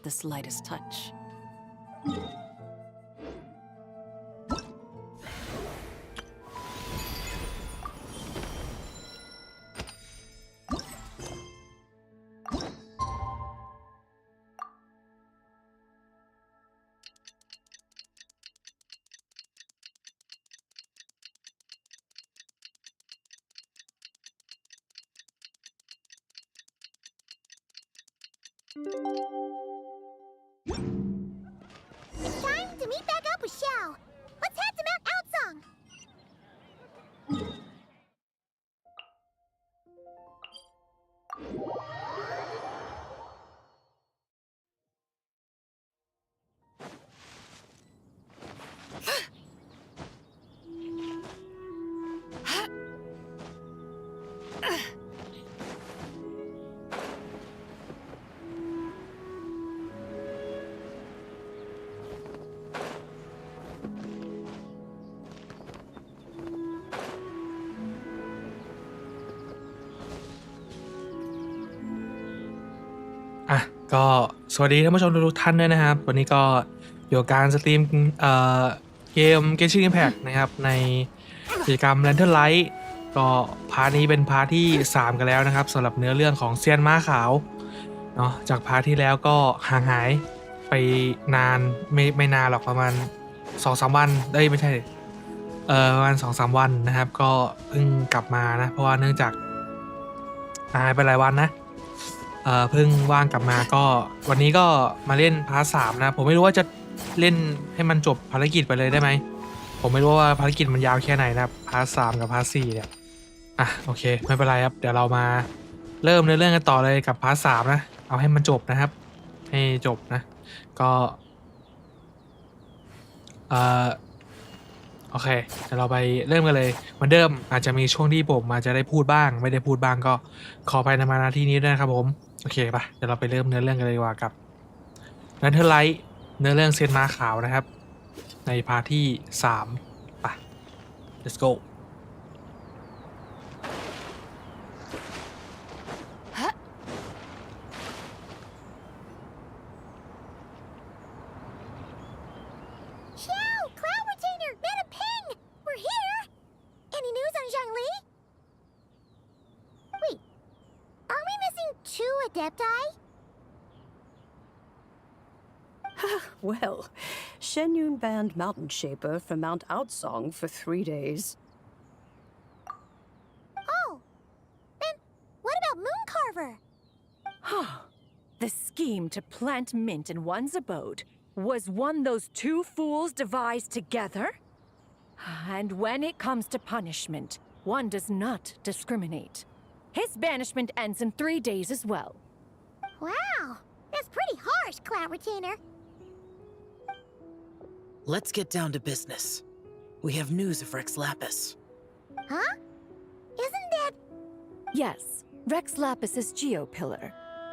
the slightest touch. It's time to meet back up with Xiao. Let's head to Mount Outsong.ก็สวัสดีท่านผู้ชมทุกท่านด้วยนะครับวันนี้ก็อยู่กับการสตรีมเกม Genshin Impact นะครับในกิจกรรม Lantern Light ก็พาร์ทนี้เป็นพาร์ทที่3กันแล้วนะครับสำหรับเนื้อเรื่องของเซียนม้าขาวเนาะจากพาร์ทที่แล้วก็ห่างหายไปนานไม่นานหรอกประมาณ 2-3 วันไม่ใช่ประมาณ 2-3 วันนะครับก็เพิ่งกลับมานะเพราะว่าเนื่องจากหายไปหลายวันนะเพิ่งว่างกลับมาก็วันนี้ก็มาเล่นพาร์ท 3นะผมไม่รู้ว่าจะเล่นให้มันจบภารกิจไปเลยได้ไหมผมไม่รู้ว่าภารกิจมันยาวแค่ไหนนะพาร์ท 3กับพาร์ท 4เนี่ยโอเคไม่เป็นไรครับเดี๋ยวเรามาเริ่มเรื่องกันต่อเลยกับพาร์ท 3นะเอาให้มันจบนะครับให้จบนะก็โอเคเดี๋ยวเราไปเริ่มกันเลยเหมือนเดิมอาจจะมีช่วงที่ผมอาจจะได้พูดบ้างไม่ได้พูดบ้างก็ขออภัยในมาณที่นี้ด้วยนะครับผมโอเคป่ะเดี๋ยวเราไปเริ่มเนื้อเรื่องกันเลยดีกว่ากับนันเทอร์ไลท์เนื้อเรื่องเซียนม้าขาวนะครับในพาร์ทที่3ป่ะ let's go Xiao, Cloud Retainer, Madam Ping! We're here! Any news on Zhongli? Wait, are we missing 2 Adepti? Well, Shenyun banned Mountain Shaper from Mount Outsong for 3 days. Oh, then what about Mooncarver? The scheme to plant mint in one's abode was one those two fools devised together? And when it comes to punishment, one does not discriminate. His banishment ends in 3 days as well. Wow, that's pretty harsh, Cloud Retainer. Let's get down to business. We have news of Rex Lapis. Huh? Isn't that... Yes, Rex Lapis's Geopillar.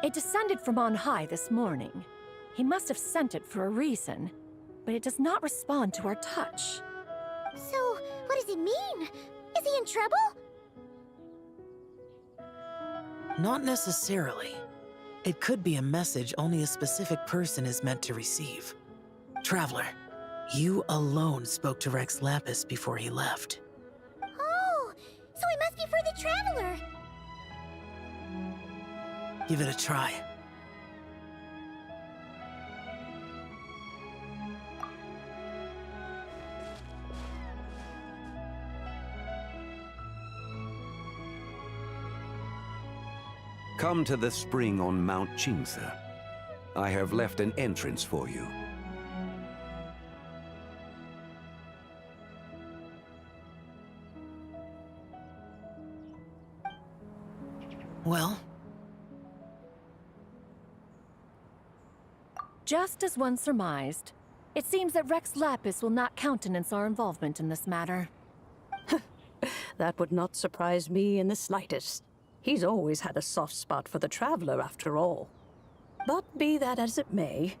It descended from on high this morning. He must have sent it for a reason, but it does not respond to our touch. So, what does it mean? Is he in trouble? Not necessarily. It could be a message only a specific person is meant to receive. Traveler, you alone spoke to Rex Lapis before he left. Oh, so it must be for the Traveler. Give it a try. Come to the spring on Mount Qingse. I have left an entrance for you. Well? Just as one surmised, it seems that Rex Lapis will not countenance our involvement in this matter. That would not surprise me in the slightest. He's always had a soft spot for the Traveler, after all. But be that as it may,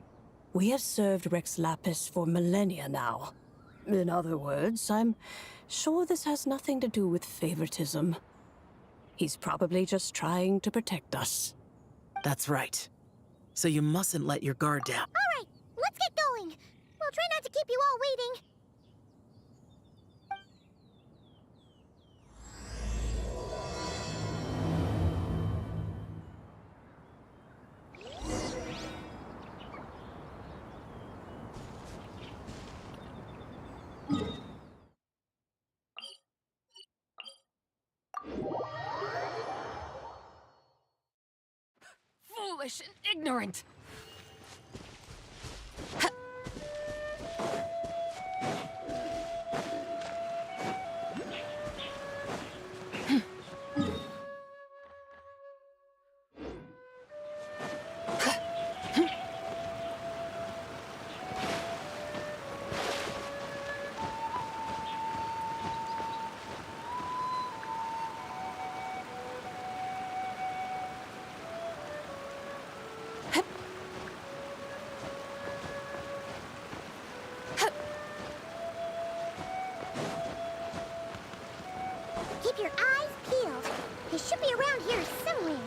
we have served Rex Lapis for millennia now. In other words, I'm sure this has nothing to do with favoritism. He's probably just trying to protect us. That's right. so you mustn't let your guard down. All right, let's get going. We'll try not to keep you all waiting. Foolish and ignorant! Keep your eyes peeled. They should be around here somewhere.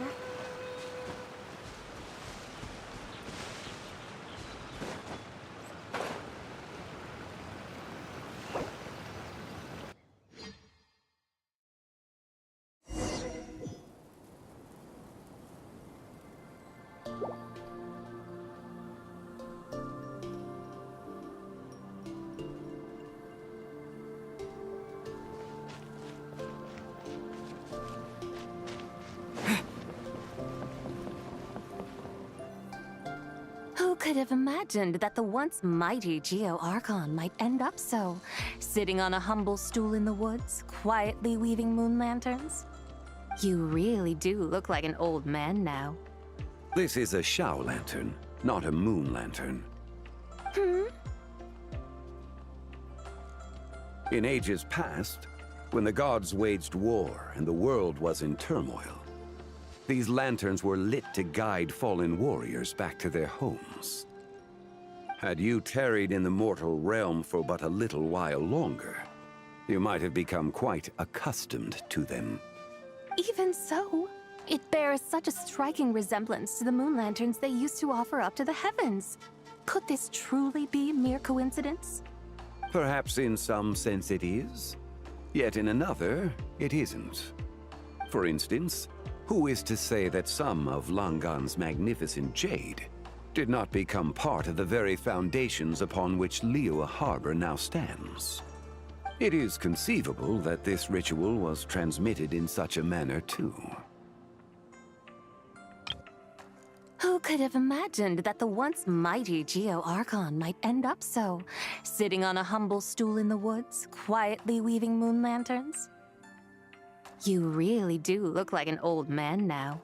Who could have imagined that the once mighty Geo Archon might end up so? Sitting on a humble stool in the woods, quietly weaving moon lanterns? You really do look like an old man now. This is a Shao lantern, not a moon lantern. In ages past, when the gods waged war and the world was in turmoil, these lanterns were lit to guide fallen warriors back to their homes. Had you tarried in the mortal realm for but a little while longer, you might have become quite accustomed to them. Even so, it bears such a striking resemblance to the moon lanterns they used to offer up to the heavens. Could this truly be mere coincidence? Perhaps in some sense it is, yet in another, it isn't. For instance, who is to say that some of Langan's magnificent jade did not become part of the very foundations upon which Liyue Harbor now stands? It is conceivable that this ritual was transmitted in such a manner too. Who could have imagined that the once mighty Geo Archon might end up so? Sitting on a humble stool in the woods, quietly weaving moon lanterns? You really do look like an old man now.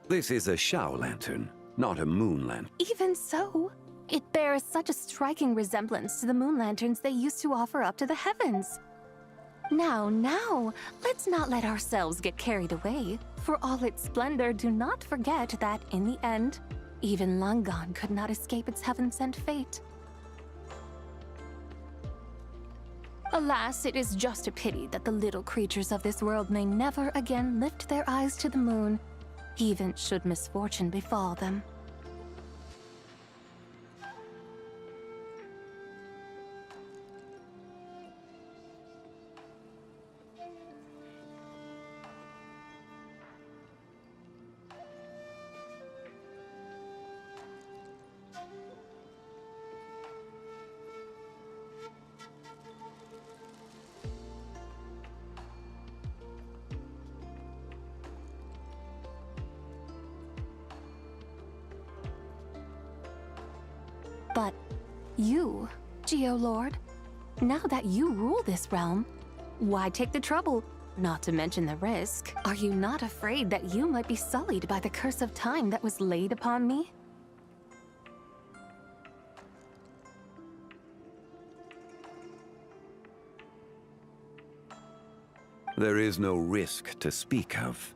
This is a Shao lantern, not a moon lantern. Even so, it bears such a striking resemblance to the moon lanterns they used to offer up to the heavens. Now, let's not let ourselves get carried away. For all its splendor, do not forget that, in the end, even Langan could not escape its heaven-sent fate. Alas, it is just a pity that the little creatures of this world may never again lift their eyes to the moon, even should misfortune befall them. But you, Geolord, now that you rule this realm, why take the trouble, not to mention the risk? Are you not afraid that you might be sullied by the curse of time that was laid upon me? There is no risk to speak of.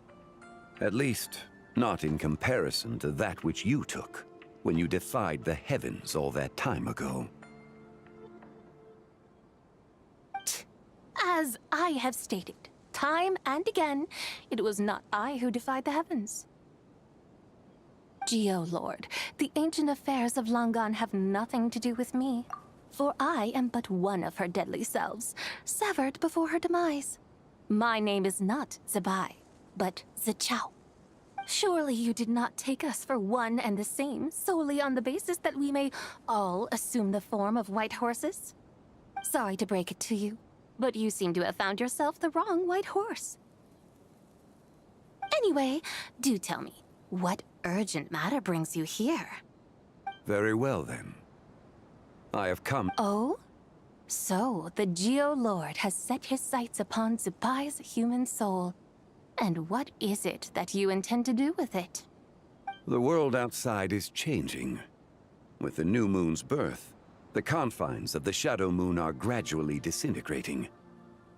At least, not in comparison to that which you took when you defied the heavens all that time ago. As I have stated, time and again, it was not I who defied the heavens. Geolord, the ancient affairs of Langan have nothing to do with me, for I am but one of her deadly selves, severed before her demise. My name is not Zebai, but Zichao. Surely you did not take us for one and the same, solely on the basis that we may all assume the form of white horses? Sorry to break it to you, but you seem to have found yourself the wrong white horse. Anyway, do tell me, what urgent matter brings you here? Very well, then. I have come... Oh? So, the Geolord has set his sights upon Zebai's human soul. And what is it that you intend to do with it? The world outside is changing. With the new moon's birth, the confines of the Shadow Moon are gradually disintegrating.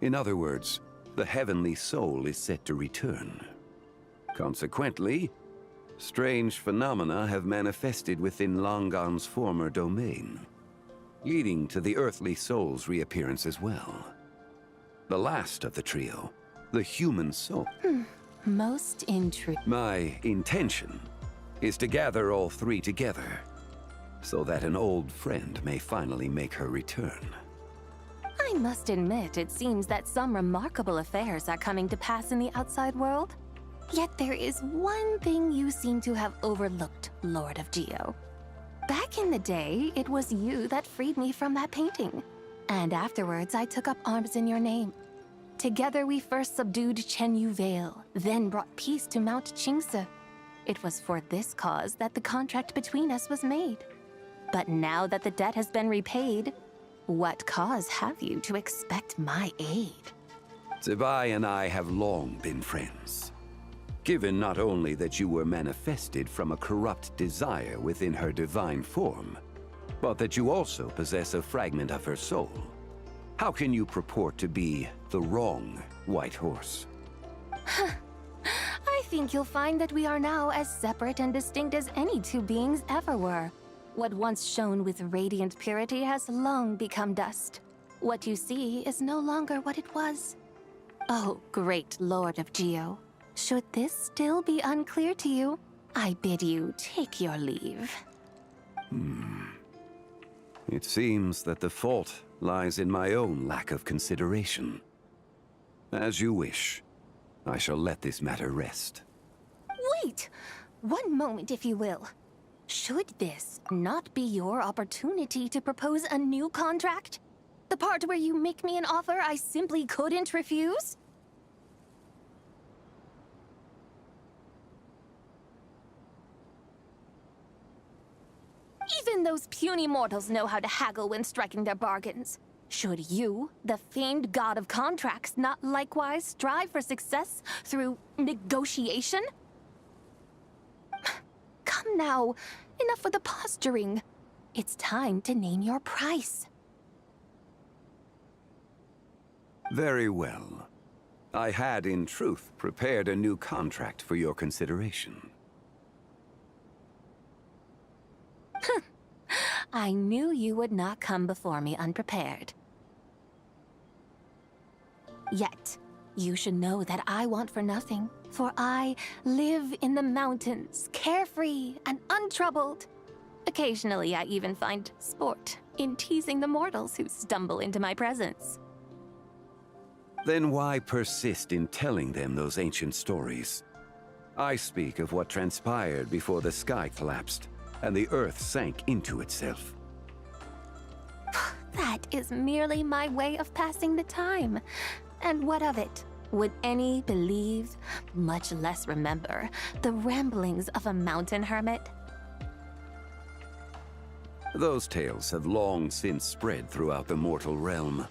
In other words, the heavenly soul is set to return. Consequently, strange phenomena have manifested within Langan's former domain, leading to the earthly soul's reappearance as well. The last of the trio, the human soul. Most intriguing. My intention is to gather all three together, so that an old friend may finally make her return. I must admit, it seems that some remarkable affairs are coming to pass in the outside world. Yet there is one thing you seem to have overlooked, Lord of Geo. Back in the day, it was you that freed me from that painting. And afterwards, I took up arms in your name. Together we first subdued Chenyu Vale, then brought peace to Mount Qingse. It was for this cause that the contract between us was made. But now that the debt has been repaid, what cause have you to expect my aid? Zebai and I have long been friends. Given not only that you were manifested from a corrupt desire within her divine form, but that you also possess a fragment of her soul, how can you purport to be the wrong white horse? I think you'll find that we are now as separate and distinct as any two beings ever were. What once shone with radiant purity has long become dust. What you see is no longer what it was. Oh, great Lord of Geo. Should this still be unclear to you, I bid you take your leave. It seems that the fault lies in my own lack of consideration. As you wish. I shall let this matter rest. Wait! One moment, if you will. Should this not be your opportunity to propose a new contract? The part where you make me an offer I simply couldn't refuse? Even those puny mortals know how to haggle when striking their bargains. Should you, the famed god of contracts, not likewise strive for success through negotiation? now. Enough with the posturing. It's time to name your price. Very well. I had, in truth, prepared a new contract for your consideration. I knew you would not come before me unprepared. Yet, you should know that I want for nothing, for I live in the mountains, carefree and untroubled. Occasionally, I even find sport in teasing the mortals who stumble into my presence. Then why persist in telling them those ancient stories? I speak of what transpired before the sky collapsed and the earth sank into itself. That is merely my way of passing the time. And what of it? Would any believe, much less remember, the ramblings of a mountain hermit? Those tales have long since spread throughout the mortal realm.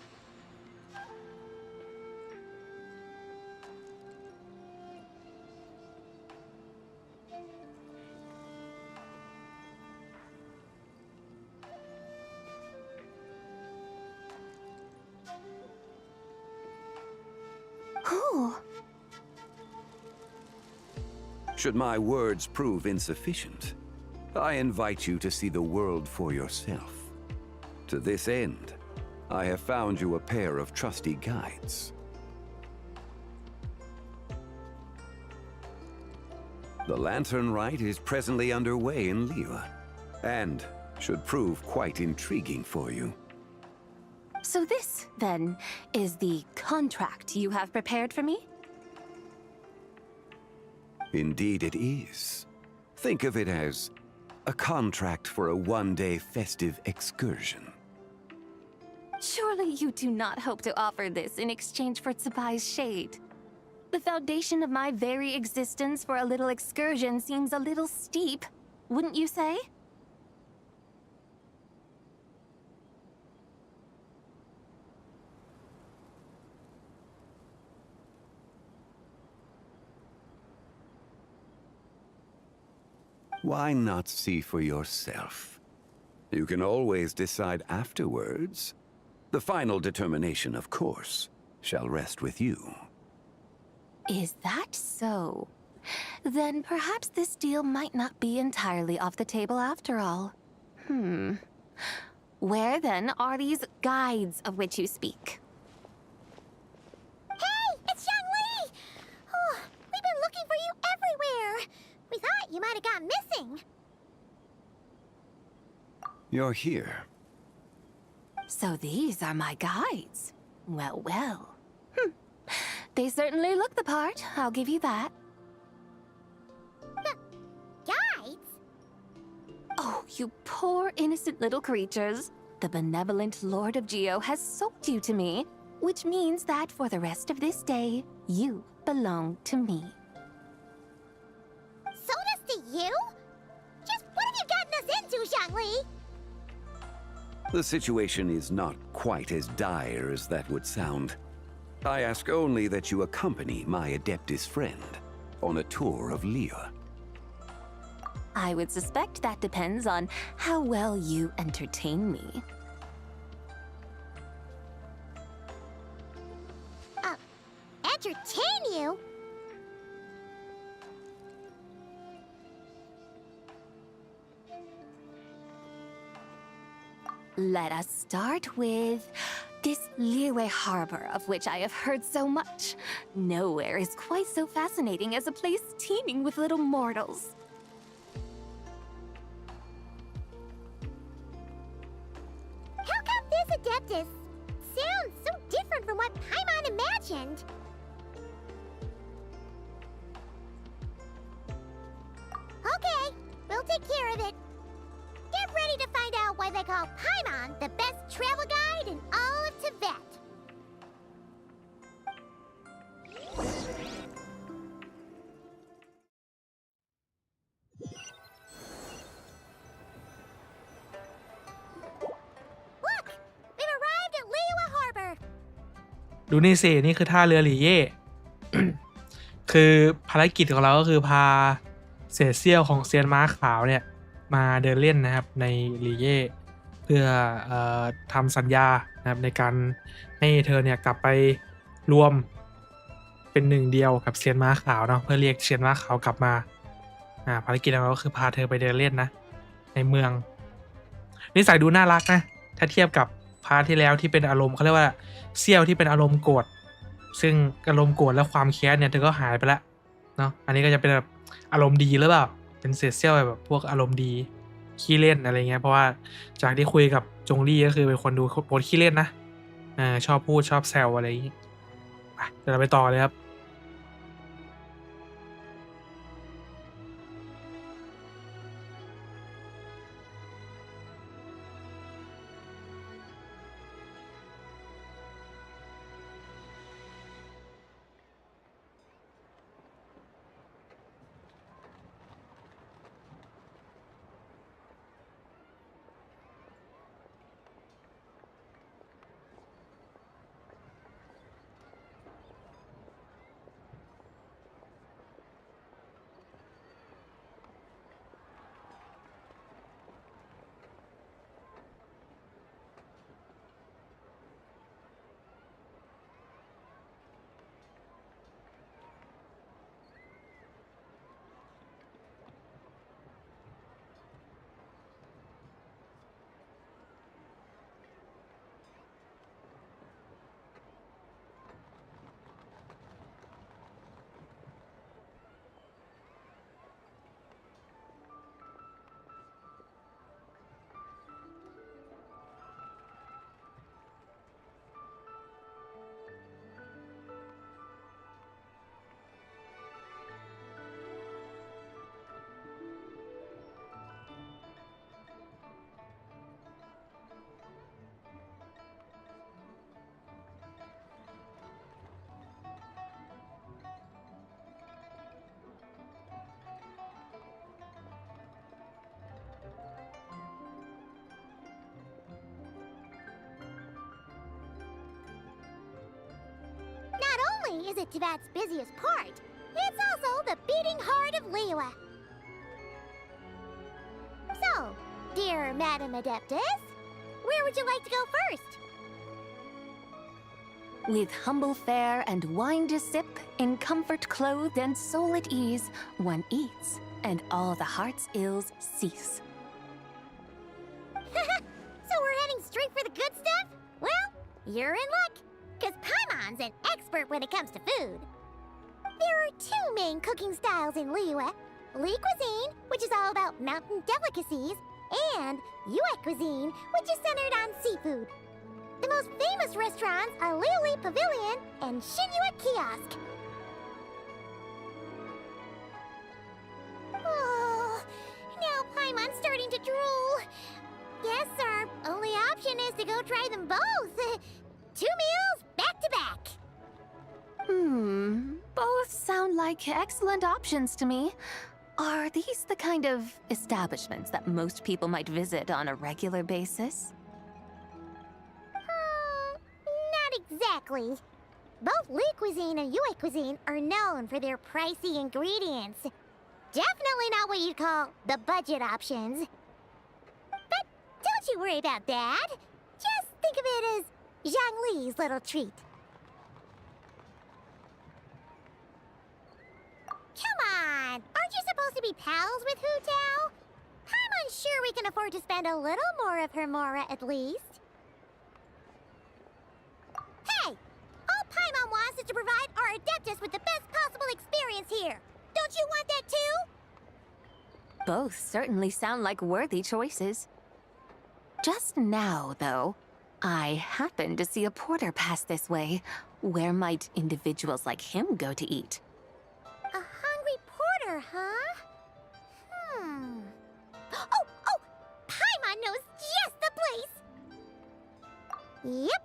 Who? Should my words prove insufficient, I invite you to see the world for yourself. To this end, I have found you a pair of trusty guides. The lantern rite is presently underway in Liyue, and should prove quite intriguing for you. So this, then, is the contract you have prepared for me? Indeed it is. Think of it as a contract for a one-day festive excursion. Surely you do not hope to offer this in exchange for Tsubai's shade. The foundation of my very existence for a little excursion seems a little steep, wouldn't you say? Why not see for yourself? You can always decide afterwards. The final determination, of course, shall rest with you. Is that so? Then perhaps this deal might not be entirely off the table after all. Where then are these guides of which you speak? Hey, it's Young Lee! Oh, we've been looking for you everywhere. We thought you might have gone missing. You're here. So these are my guides. Well, well. They certainly look the part, I'll give you that. Guides? Oh, you poor innocent little creatures. The benevolent Lord of Geo has sold you to me, which means that for the rest of this day, you belong to me. Sold us to you? Just what have you gotten us into, Zhangli? The situation is not quite as dire as that would sound. I ask only that you accompany my Adeptus friend on a tour of Liyue. I would suspect that depends on how well you entertain me. Entertain you? Let us start with this Liyue harbor of which I have heard so much. Nowhere is quite so fascinating as a place teeming with little mortals. How come this Adeptus sounds so different from what Paimon imagined? Okay, we'll take care of it. Get ready to find out why they call Paimon the best travel guide in all of Tibet. Look! We've arrived at Liyue Harbor. ดูนี่สินี่คือท่าเรือหลี่เย่ คือภารกิจของเราก็คือพา เศษเสี้ยวของเซียนม้าขาวเนี่ยมาเดินเล่นนะครับในลีเย่เพื่อทำสัญญานะครับในการให้เธอเนี่ยกลับไปรวมเป็นหนึ่งเดียวกับเซียนม้าขาวเนาะเพื่อเรียกเซียนม้าขาวกลับมาภารกิจของเราก็คือพาเธอไปเดินเล่นนะในเมืองนิสัยดูน่ารักนะถ้าเทียบกับพาร์ทที่แล้วที่เป็นอารมณ์เขาเรียกว่าเซี่ยวที่เป็นอารมณ์โกรธซึ่งอารมณ์โกรธและความแค้นเนี่ยเธอก็หายไปแล้วเนาะอันนี้ก็จะเป็นแบบอารมณ์ดีหรือเปล่าเป็นเศษเซี่ยวแบบพวกอารมณ์ดีขี้เล่นอะไรเงี้ยเพราะว่าจากที่คุยกับจงลี่ก็คือเป็นคนดูโคตรขี้เล่นนะชอบพูดชอบแซวอะไรอย่างงี้ไปเดี๋ยวเราไปต่อเลยครับ only is it Teyvat's busiest part, it's also the beating heart of Liyue. So, dear Madam Adeptus, where would you like to go first? With humble fare and wine to sip, in comfort clothed and soul at ease, one eats, and all the heart's ills cease. So we're heading straight for the good stuff? Well, you're in luck, because Paimon's an expert when it comes to food. There are two main cooking styles in Liyue: Li cuisine, which is all about mountain delicacies, and Yue cuisine, which is centered on seafood. The most famous restaurants are Liuli Pavilion and Shinyue Kiosk. Oh, now Paimon's starting to drool. Guess our only option is to go try them both. 2 meals back to back. Both sound like excellent options to me. Are these the kind of establishments that most people might visit on a regular basis? Not exactly. Both Li cuisine and Yue cuisine are known for their pricey ingredients. Definitely not what you'd call the budget options. But don't you worry about that. Just think of it as Zhang Li's little treat. Come on! Aren't you supposed to be pals with Hu Tao? I'm unsure we can afford to spend a little more of her mora at least. Hey! All Paimon wants is to provide our Adeptus with the best possible experience here. Don't you want that too? Both certainly sound like worthy choices. Just now, though, I happened to see a porter pass this way. Where might individuals like him go to eat? A hungry porter, huh? Oh! Paimon knows just the place! Yep.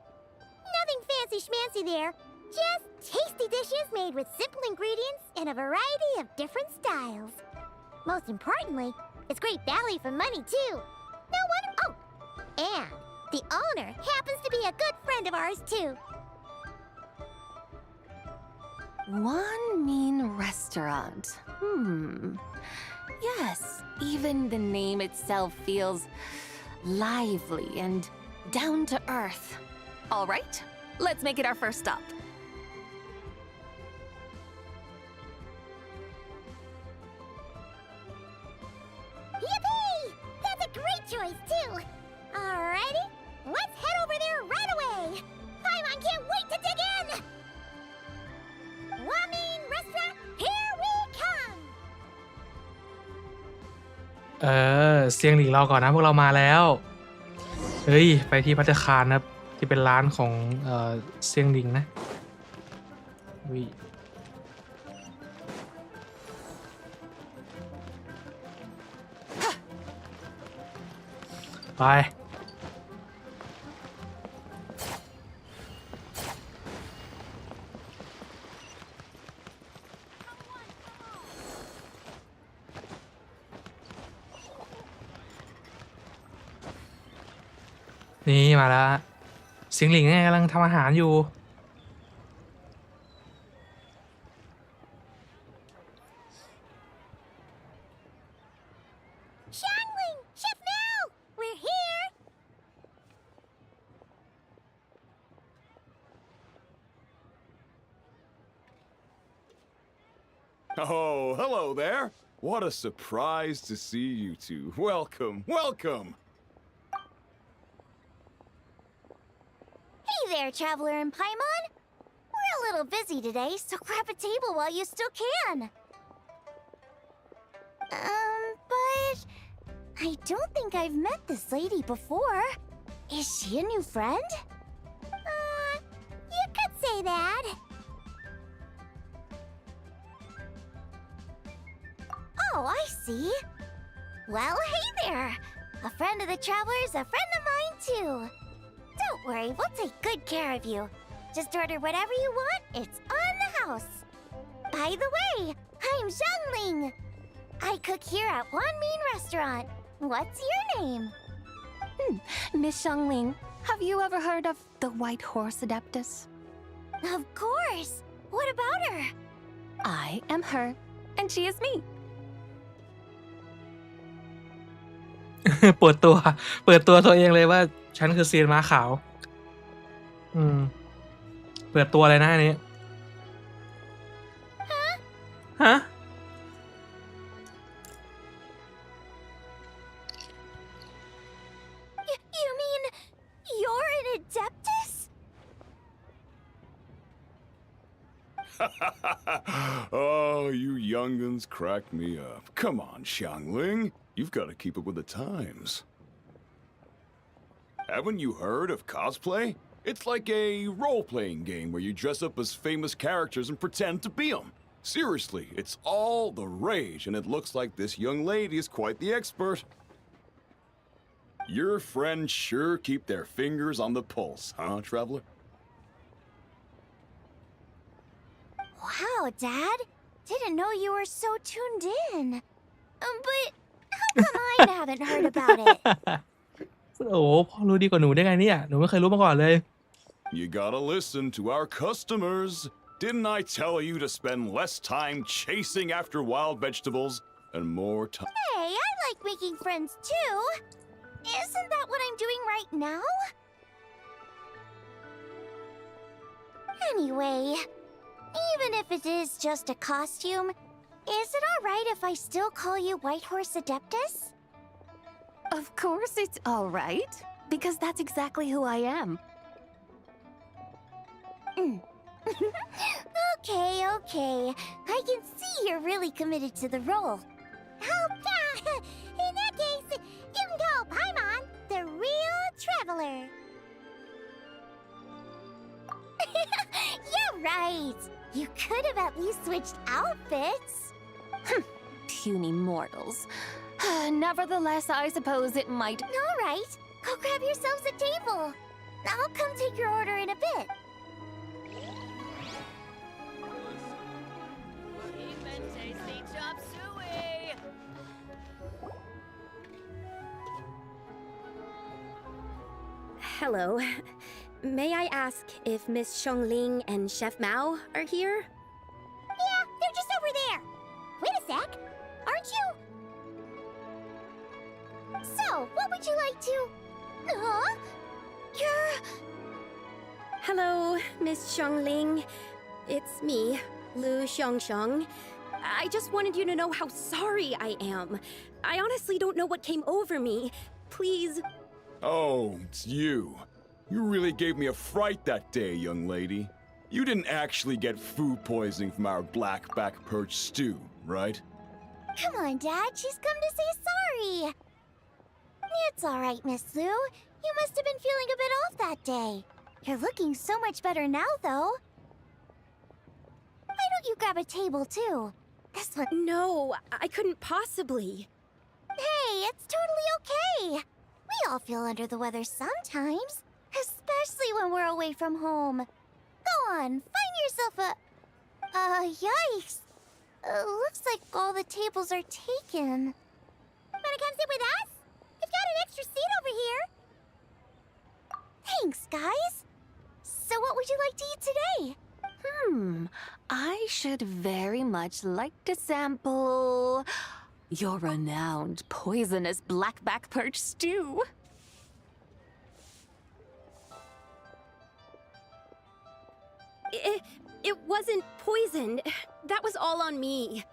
Nothing fancy schmancy there. Just tasty dishes made with simple ingredients in a variety of different styles. Most importantly, it's great value for money, too. No wonder... Oh! And the owner happens to be a good friend of ours, too. One mean restaurant. Yes, even the name itself feels lively and down to earth. All right, let's make it our first stop. Yippee! That's a great choice, too! Alrighty, let's head over there right away! Paimon can't wait to dig in! Ramen restaurant, here we come! เสียงหลีกเราก่อนนะพวกเรามาแล้ว เฮ้ย ไปที่ภัตตาคารนะครับที่เป็นร้านของเสียงหลิงนะวิไปนี่มาแล้วเสียงหลิงเนี่ยกำลังทำอาหารอยู่ Xiangling! Chef now! We're here! Oh, hello there. What a surprise to see you two. Welcome, welcome. Hey there, Traveler and Paimon! We're a little busy today, so grab a table while you still can. But I don't think I've met this lady before. Is she a new friend? You could say that. Oh, I see. Well, hey there. A friend of the Traveler's a friend of mine, too. Don't worry, we'll take good care of you. Just order whatever you want, it's on the house. By the way, I'm Xiangling. I cook here at Wanmin Restaurant. What's your name? Miss Xiangling, have you ever heard of the White Horse Adeptus? Of course. What about her? I am her, and she is me. เปิดตัวตัวเองเลยว่าฉันคือเซียนม้าขาวเปิดตัวเลยนะอันนี้ฮะ You mean you're an Adeptus? Oh, you young'uns crack me up. Come on, Xiangling. You've got to keep up with the times. Haven't you heard of cosplay? It's like a role-playing game where you dress up as famous characters and pretend to be them. Seriously, it's all the rage, and it looks like this young lady is quite the expert. Your friends sure keep their fingers on the pulse, huh, Traveler? Wow, Dad. Didn't know you were so tuned in. But how come I haven't heard about it? โอ้โหพ่อรู้ดีกว่าหนูได้ไงเนี่ยหนูไม่เคยรู้มาก่อนเลย You gotta listen to our customers. Didn't I tell you to spend less time chasing after wild vegetables and more time? Hey, I like making friends too. Isn't that what I'm doing right now? Anyway, even if it is just a costume, is it alright if I still call you White Horse Adeptus? Of course it's all right, because that's exactly who I am. Okay. I can see you're really committed to the role. In that case, you can call Paimon the real traveler. You're right. You could have at least switched outfits. Puny mortals. Nevertheless, I suppose it might. All right. Go grab yourselves a table. I'll come take your order in a bit. Hello. May I ask if Miss Xiangling and Chef Mao are here? Yeah, they're just over there. Wait a sec. Aren't you So, what would you like to... Huh? You're... Hello, Miss Xiongling. It's me, Lu Xiongxiong. I just wanted you to know how sorry I am. I honestly don't know what came over me. Please. Oh, it's you. You really gave me a fright that day, young lady. You didn't actually get food poisoning from our blackback perch stew, right? Come on, Dad. She's come to say sorry. It's all right, Miss Lu. You must have been feeling a bit off that day. You're looking so much better now, though. Why don't you grab a table, too? This one... No, I couldn't possibly. Hey, it's totally okay. We all feel under the weather sometimes, especially when we're away from home. Go on, find yourself a... yikes. Looks like all the tables are taken. Wanna come sit with us? We've got an extra seat over here. Thanks, guys. So what would you like to eat today? I should very much like to sample your renowned poisonous blackback perch stew. It wasn't poisoned. That was all on me.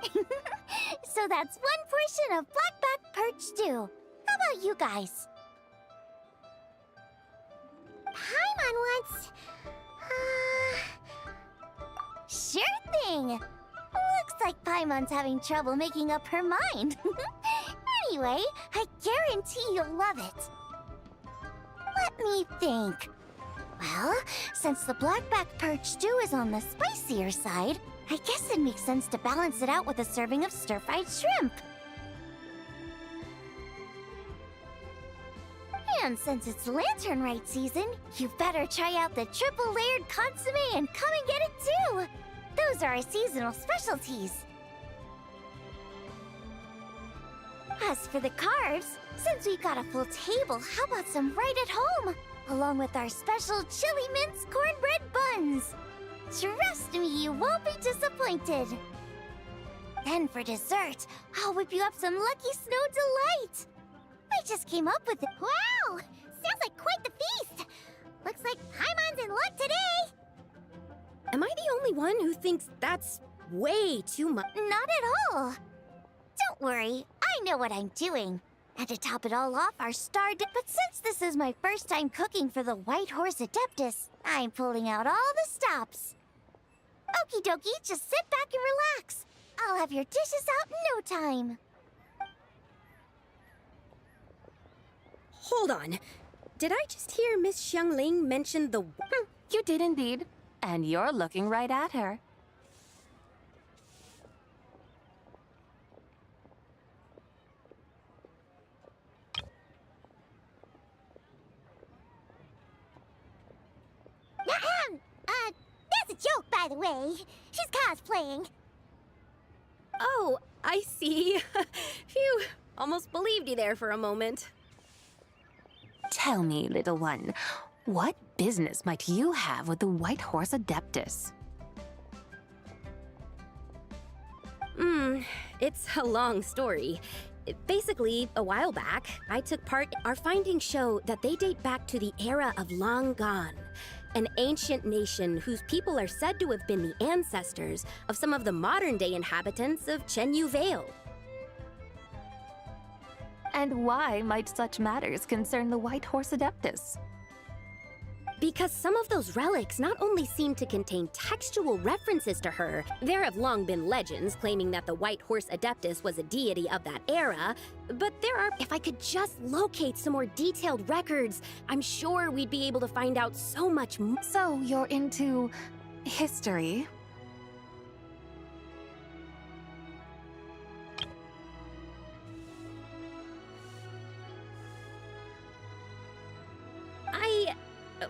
So that's one portion of blackback perch stew. How about you guys? Paimon wants... Sure thing! Looks like Paimon's having trouble making up her mind. Anyway, I guarantee you'll love it. Let me think. Well, since the blackback perch stew is on the spicier side, I guess it makes sense to balance it out with a serving of stir-fried shrimp. And since it's Lantern Rite season, you better try out the triple-layered consomme and come and get it too! Those are our seasonal specialties. As for the carbs, since we've got a full table, how about some right at home? Along with our special chili mince cornbread buns. Trust me, you won't be disappointed. Then for dessert, I'll whip you up some Lucky Snow Delight. I just came up with it. Wow! Sounds like quite the feast. Looks like Paimon's in luck today. Am I the only one who thinks that's way too much? Not at all. Don't worry, I know what I'm doing. And to top it all off, our star dip. But since this is my first time cooking for the White Horse Adeptus, I'm pulling out all the stops. Okie dokie, just sit back and relax. I'll have your dishes out in no time. Hold on. Did I just hear Miss Xiangling mention the... You did indeed. And you're looking right at her. That's a joke, by the way. She's cosplaying. Oh, I see. Phew, almost believed you there for a moment. Tell me, little one, what business might you have with the White Horse Adeptus? It's a long story. Basically, a while back, I took part. Our findings show that they date back to the era of Long Gone, an ancient nation whose people are said to have been the ancestors of some of the modern-day inhabitants of Chenyu Vale. And why might such matters concern the White Horse Adeptus? Because some of those relics not only seem to contain textual references to her, there have long been legends claiming that the White Horse Adeptus was a deity of that era, but there are... If I could just locate some more detailed records, I'm sure we'd be able to find out so much more. So you're into history?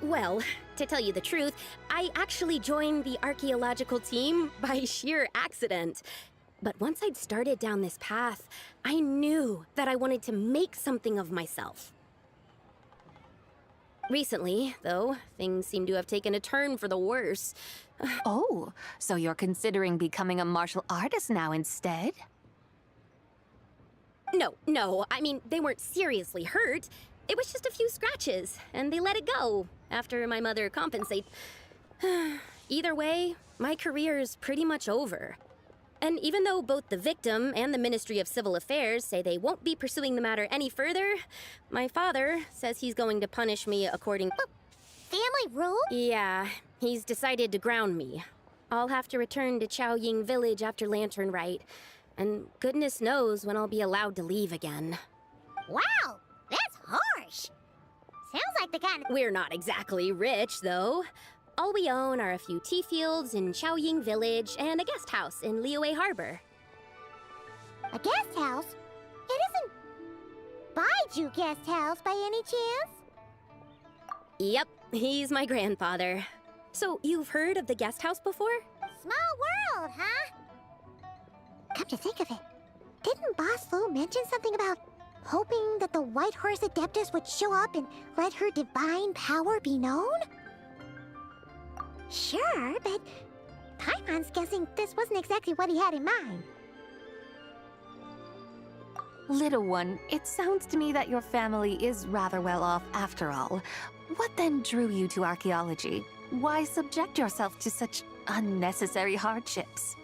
Well, to tell you the truth, I actually joined the archaeological team by sheer accident. But once I'd started down this path, I knew that I wanted to make something of myself. Recently, though, things seem to have taken a turn for the worse. Oh, so you're considering becoming a martial artist now instead? No, I mean, they weren't seriously hurt. It was just a few scratches, and they let it go after my mother compensate. Either way, my career's pretty much over. And even though both the victim and the Ministry of Civil Affairs say they won't be pursuing the matter any further, my father says he's going to punish me according... Family rule? Yeah, he's decided to ground me. I'll have to return to Chaoying Village after Lantern Rite, and goodness knows when I'll be allowed to leave again. Wow, that's harsh. Sounds like the kind of... We're not exactly rich, though. All we own are a few tea fields in Chaoying Village and a guest house in Liyue Harbor. A guest house? It isn't Baiju guest house by any chance? Yep, he's my grandfather. So, you've heard of the guest house before? Small world, huh? Come to think of it, didn't Boss Fu mention something about hoping that the White Horse Adeptus would show up and let her divine power be known? Sure, but Paimon's guessing this wasn't exactly what he had in mind. Little one, it sounds to me that your family is rather well off after all. What then drew you to archaeology? Why subject yourself to such unnecessary hardships?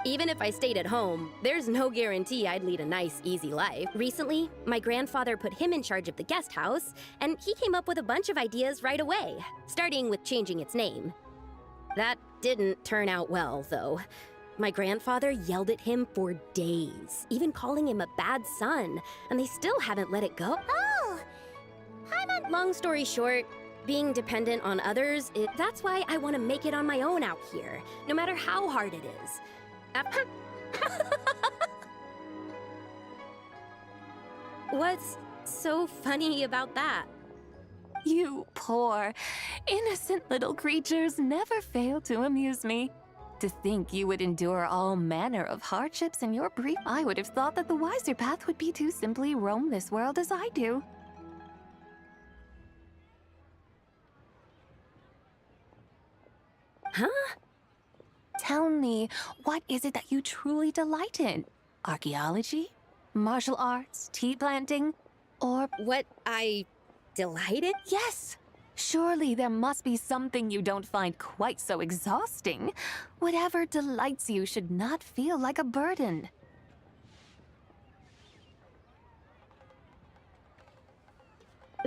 Even if I stayed at home, there's no guarantee I'd lead a nice, easy life. Recently, my grandfather put him in charge of the guest house, and he came up with a bunch of ideas right away, starting with changing its name. That didn't turn out well, though. My grandfather yelled at him for days, even calling him a bad son, and they still haven't let it go. Oh! Long story short, being dependent on others, that's why I want to make it on my own out here, no matter how hard it is. What's so funny about that? You poor, innocent little creatures never fail to amuse me. To think you would endure all manner of hardships in your brief, I would have thought that the wiser path would be to simply roam this world as I do. Huh? Tell me, what is it that you truly delight in? Archaeology? Martial arts? Tea planting? Or... What I delighted? Yes! Surely there must be something you don't find quite so exhausting. Whatever delights you should not feel like a burden.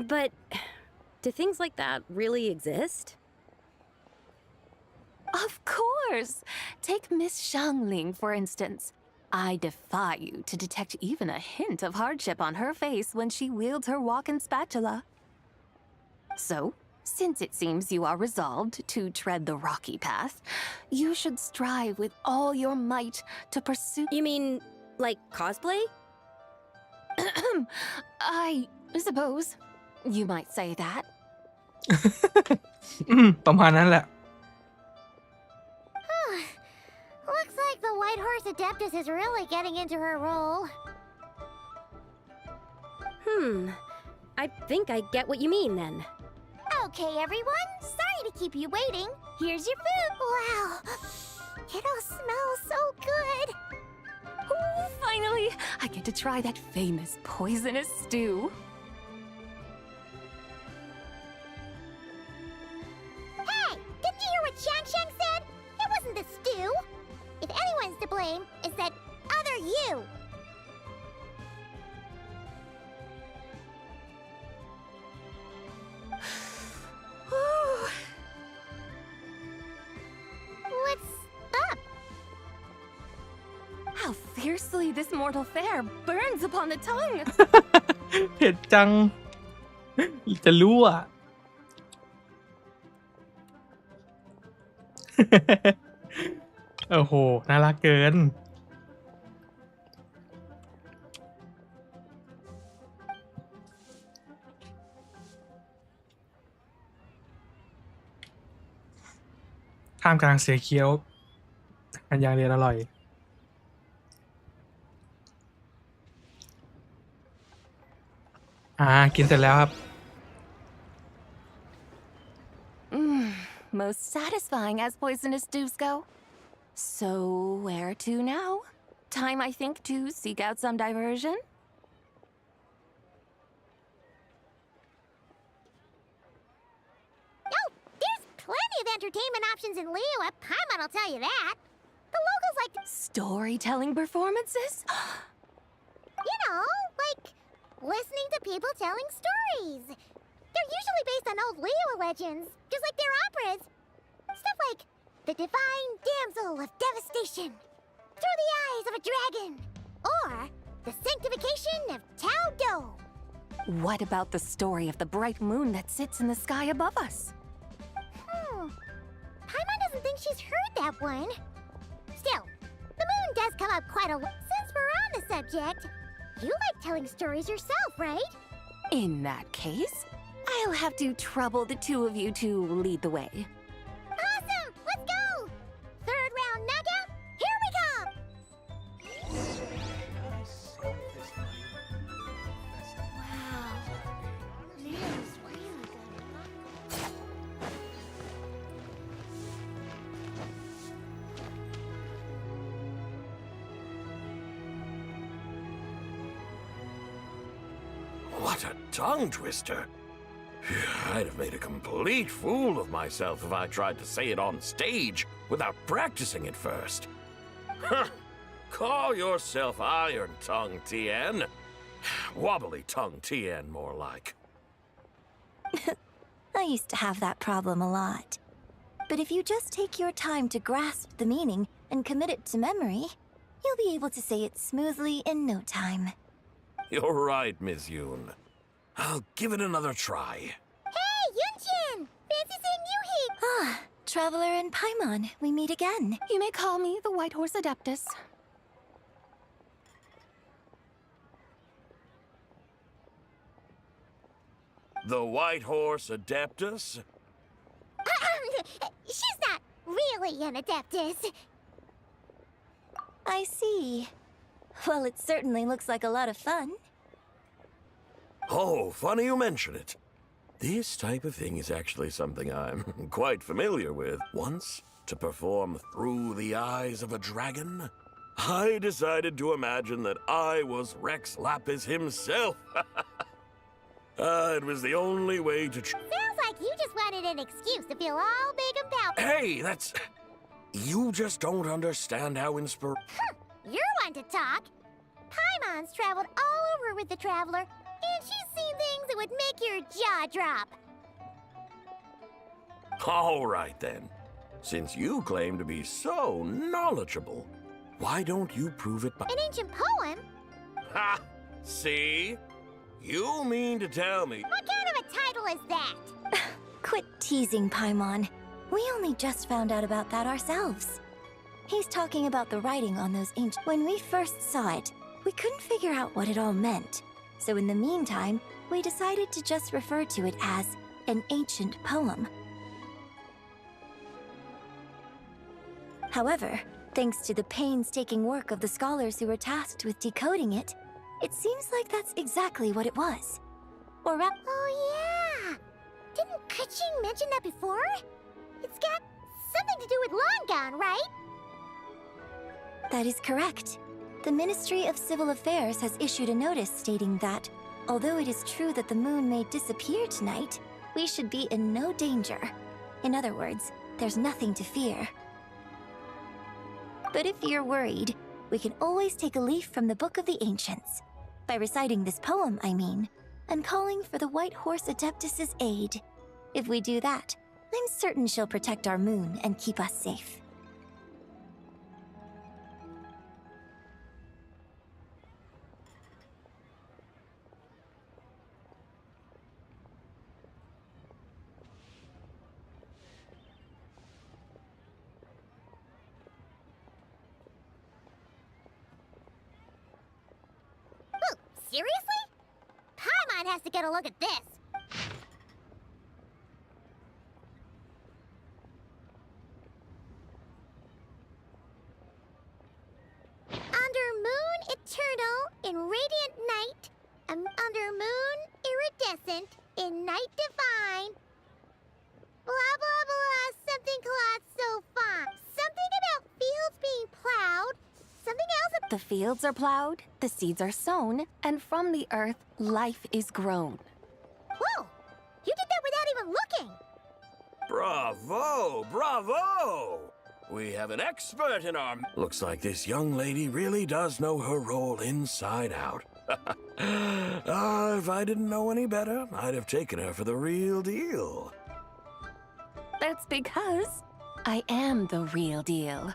But do things like that really exist? Of course! Take Miss Xiangling, for instance. I defy you to detect even a hint of hardship on her face when she wields her walking spatula. So, since it seems you are resolved to tread the rocky path, you should strive with all your might to pursue... You mean, like cosplay? I suppose you might say that. ประมาณนั้นแหละ Looks like the White Horse Adeptus is really getting into her role. I think I get what you mean then. Okay, everyone. Sorry to keep you waiting. Here's your food. Wow. It all smells so good. Ooh, finally, I get to try that famous poisonous stew. Hey, didn't you hear what Shang Shang said? It wasn't the stew. If anyone's to blame, it's that other you. What's up? How fiercely this mortal fare burns upon the tongue! เผ็ดจัง จะรู้อ่ะ โอ้โห น่ารักเกิน ท่ามกลางเสียงเคี้ยวอันอย่างเรียนอร่อย กินเสร็จแล้วครับ Most satisfying as poisonous stews go. So, where to now? Time, I think, to seek out some diversion? Oh, there's plenty of entertainment options in Liyue. Paimon will tell you that. The locals like to, Storytelling performances? like listening to people telling stories. They're usually based on old Liyue legends, just like their operas. Stuff like the Divine Damsel of Devastation, Through the Eyes of a Dragon, or the Sanctification of Tao Do. What about the story of the bright moon that sits in the sky above us? Paimon doesn't think she's heard that one. Still, the moon does come up quite a lot. Since we're on the subject, you like telling stories yourself, right? In that case, I'll have to trouble the two of you to lead the way. Awesome! Let's go! Third round knockout, here we come! Wow. Leo's really good. What a tongue twister! I'd have made a complete fool of myself if I tried to say it on stage without practicing it first. Huh. Call yourself Iron Tongue, Tien. Wobbly Tongue, Tien, more like. I used to have that problem a lot. But if you just take your time to grasp the meaning and commit it to memory, you'll be able to say it smoothly in no time. You're right, Miss Yoon. I'll give it another try. Hey, Yunchin! Fancy seeing you here! Ah, Traveler and Paimon, we meet again. You may call me the White Horse Adeptus. The White Horse Adeptus? She's not really an adeptus. I see. Well, it certainly looks like a lot of fun. Oh, funny you mention it. This type of thing is actually something I'm quite familiar with. Once, to perform Through the Eyes of a Dragon, I decided to imagine that I was Rex Lapis himself. It was the only way to Sounds like you just wanted an excuse to feel all big and powerful. Hey, that's... You just don't understand how You're one to talk. Paimon's traveled all over with the Traveler, and she's seen things that would make your jaw drop. All right, then. Since you claim to be so knowledgeable, why don't you prove it by... An ancient poem? Ha! See? You mean to tell me... What kind of a title is that? Quit teasing, Paimon. We only just found out about that ourselves. He's talking about the writing on those ancient... When we first saw it, we couldn't figure out what it all meant. So in the meantime, we decided to just refer to it as an ancient poem. However, thanks to the painstaking work of the scholars who were tasked with decoding it, it seems like that's exactly what it was. Oh, yeah! Didn't Kuching mention that before? It's got something to do with Long Gone, right? That is correct. The Ministry of Civil Affairs has issued a notice stating that, although it is true that the moon may disappear tonight, we should be in no danger. In other words, there's nothing to fear. But if you're worried, we can always take a leaf from the Book of the Ancients. By reciting this poem, I mean, and calling for the White Horse Adeptus's aid. If we do that, I'm certain she'll protect our moon and keep us safe. Seriously? Paimon has to get a look at this. Under moon eternal in radiant night, under moon iridescent in night divine. Blah blah blah, something cloth so fine. Something about feel fields being plowed. Something else. The fields are plowed, the seeds are sown, and from the earth, life is grown. Whoa! You did that without even looking. Bravo! Bravo! We have an expert in our... Looks like this young lady really does know her role inside out. If I didn't know any better, I'd have taken her for the real deal. That's because I am the real deal.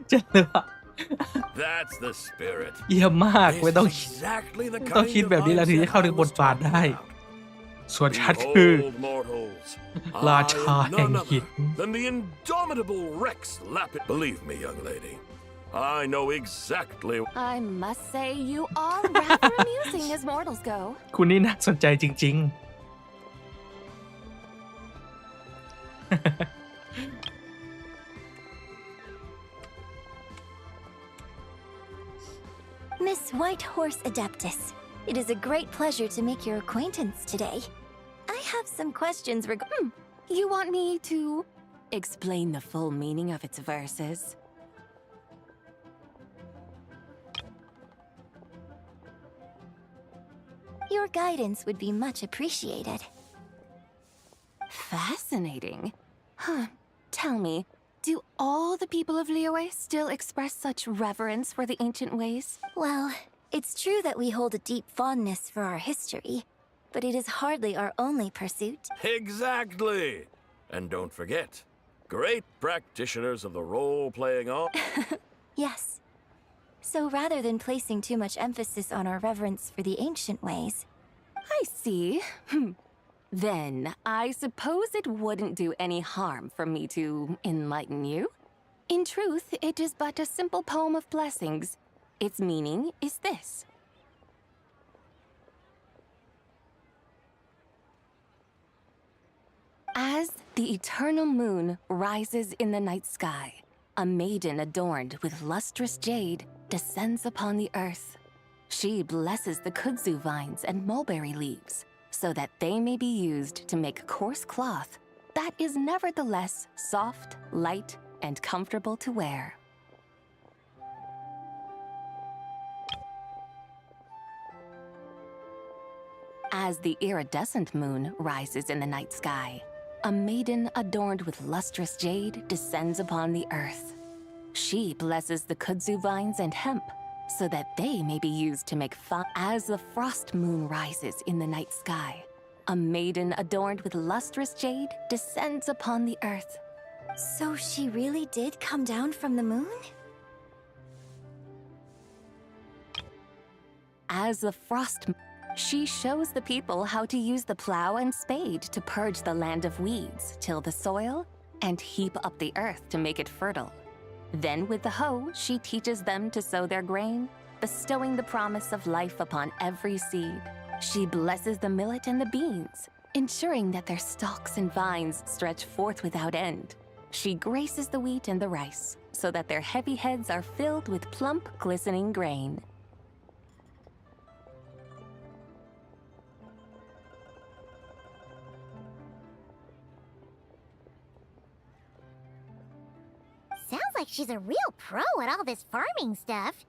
เจะเลยว่า That's the spirit. เยี่ยมมาก This ไม่ต้อง is exactly the ต้อง kind คิด of แบบนี้แล้วถึงจะ mindset เข้าถึง I บ was ทบาท talking ได้ about. ส่วนฉันคือ Behold, mortals, ราชา I am แห่ง none หิน other than the indomitable Rex Lapid. Believe me, young lady, I know exactly. I must say you are rather amusing as mortals go. คุณนี่น่าสนใจจริง Miss White Horse Adeptus, it is a great pleasure to make your acquaintance today. I have some questions regarding... You want me to explain the full meaning of its verses? Your guidance would be much appreciated. Fascinating. Huh. Tell me, do all the people of Liyue still express such reverence for the ancient ways? Well, it's true that we hold a deep fondness for our history, but it is hardly our only pursuit. Exactly. And don't forget, great practitioners of the role-playing art. Yes. So rather than placing too much emphasis on our reverence for the ancient ways... I see. Then, I suppose it wouldn't do any harm for me to enlighten you. In truth, it is but a simple poem of blessings. Its meaning is this. As the eternal moon rises in the night sky, a maiden adorned with lustrous jade descends upon the earth. She blesses the kudzu vines and mulberry leaves, so that they may be used to make coarse cloth that is nevertheless soft, light, and comfortable to wear. As the iridescent moon rises in the night sky, a maiden adorned with lustrous jade descends upon the earth. She blesses the kudzu vines and hemp, so that they may be used to make fun. As the frost moon rises in the night sky, a maiden adorned with lustrous jade descends upon the earth. So she really did come down from the moon? As the frost, she shows the people how to use the plow and spade to purge the land of weeds, till the soil, and heap up the earth to make it fertile. Then with the hoe, she teaches them to sow their grain, bestowing the promise of life upon every seed. She blesses the millet and the beans, ensuring that their stalks and vines stretch forth without end. She graces the wheat and the rice, so that their heavy heads are filled with plump, glistening grain. Sounds like she's a real pro at all this farming stuff.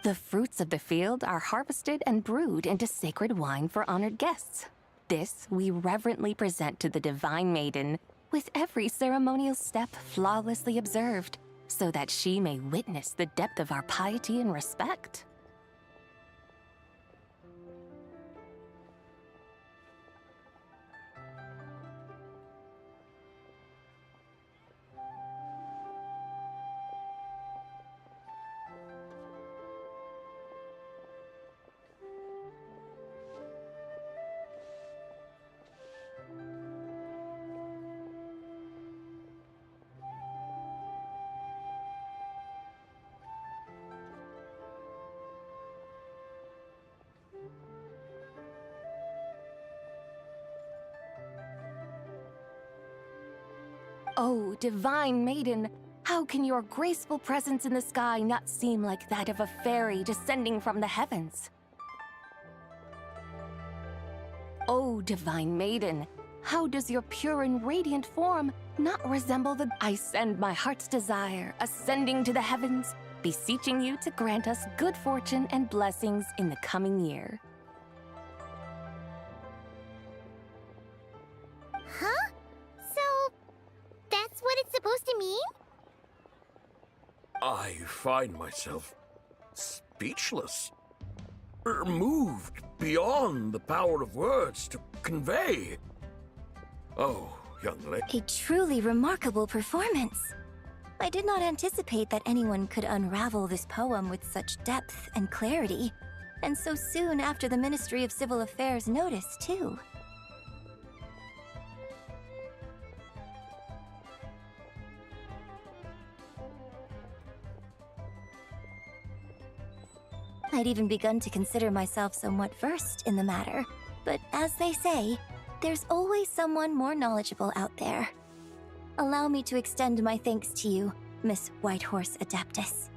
The fruits of the field are harvested and brewed into sacred wine for honored guests. This we reverently present to the divine maiden, with every ceremonial step flawlessly observed, so that she may witness the depth of our piety and respect. Oh, divine maiden, how can your graceful presence in the sky not seem like that of a fairy descending from the heavens? divine maiden, how does your pure and radiant form not resemble the... I send my heart's desire, ascending to the heavens, beseeching you to grant us good fortune and blessings in the coming year. Huh? So, that's what it's supposed to mean? I find myself speechless, moved beyond the power of words to convey. Oh, young lady. A truly remarkable performance. I did not anticipate that anyone could unravel this poem with such depth and clarity, and so soon after the Ministry of Civil Affairs notice, too. I'd even begun to consider myself somewhat versed in the matter, but as they say, there's always someone more knowledgeable out there. Allow me to extend my thanks to you, Miss Whitehorse Adeptus.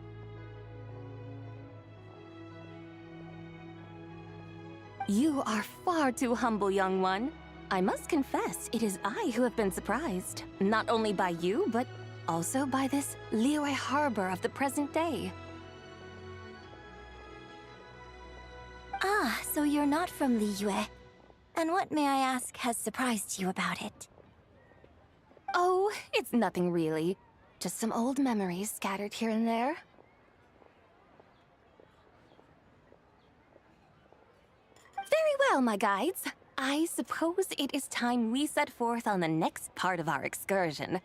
You are far too humble, young one. I must confess, it is I who have been surprised, not only by you, but also by this Liyue Harbor of the present day. Ah, so you're not from Liyue. And what, may I ask, has surprised you about it? Oh, it's nothing really. Just some old memories scattered here and there. Very well, my guides. I suppose it is time we set forth on the next part of our excursion.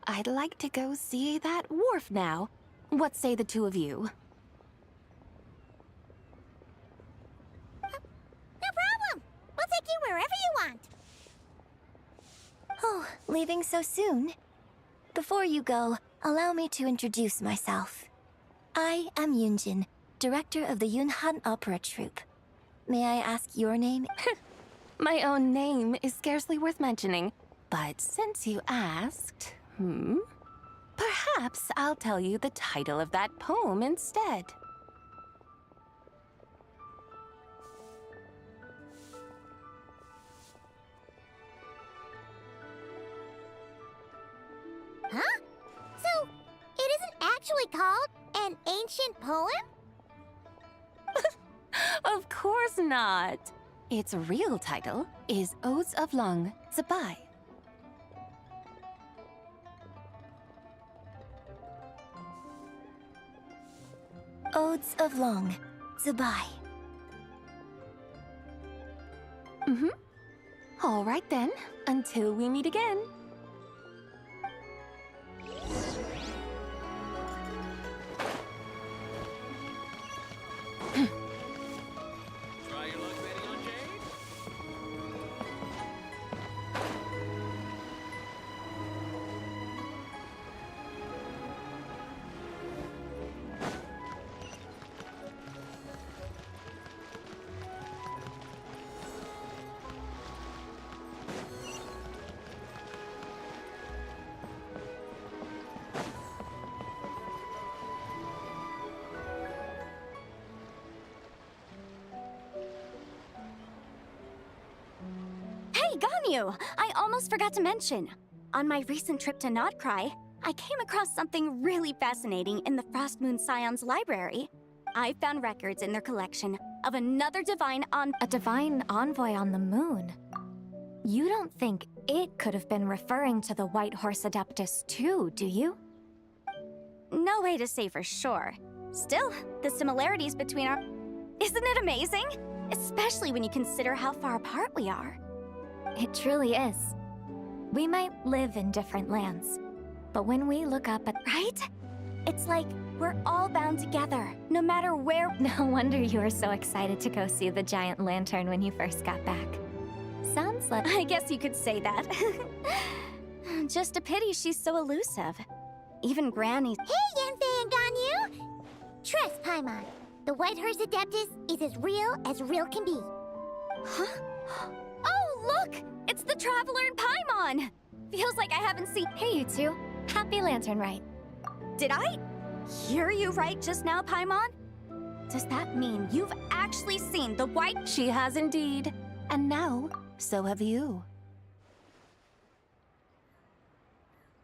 I'd like to go see that wharf now. What say the two of you? No problem! We'll take you wherever you want. Oh, leaving so soon? Before you go, allow me to introduce myself. I am Yunjin, director of the Yunhan Opera Troupe. May I ask your name? My own name is scarcely worth mentioning, but since you asked, perhaps I'll tell you the title of that poem instead. Huh? So, it isn't actually called an ancient poem? Of course not. Its real title is Odes of Lung Zabai. Odes of Long, Zabai. All right then, until we meet again. Try your luck betting on Jade? Hey, Ganyu! I almost forgot to mention. On my recent trip to Notcry, I came across something really fascinating in the Frost Moon Scion's library. I found records in their collection of another a divine envoy on the moon. You don't think it could have been referring to the White Horse Adeptus too, do you? No way to say for sure. Still, the similarities between our... Isn't it amazing? Especially when you consider how far apart we are. It truly is. We might live in different lands, but when we look up at... Right? It's like we're all bound together, no matter where... No wonder you were so excited to go see the giant lantern when you first got back. Sounds like... I guess you could say that. Just a pity she's so elusive. Even Granny... Hey, Yanfei and Ganyu! Trust Paimon. The White Horse Adeptus is as real can be. Huh? Oh, look! It's the Traveler and Paimon! Feels like I haven't seen... Hey, you two. Happy Lantern Rite. Did I hear you right just now, Paimon? Does that mean you've actually seen the white... She has indeed. And now, So have you.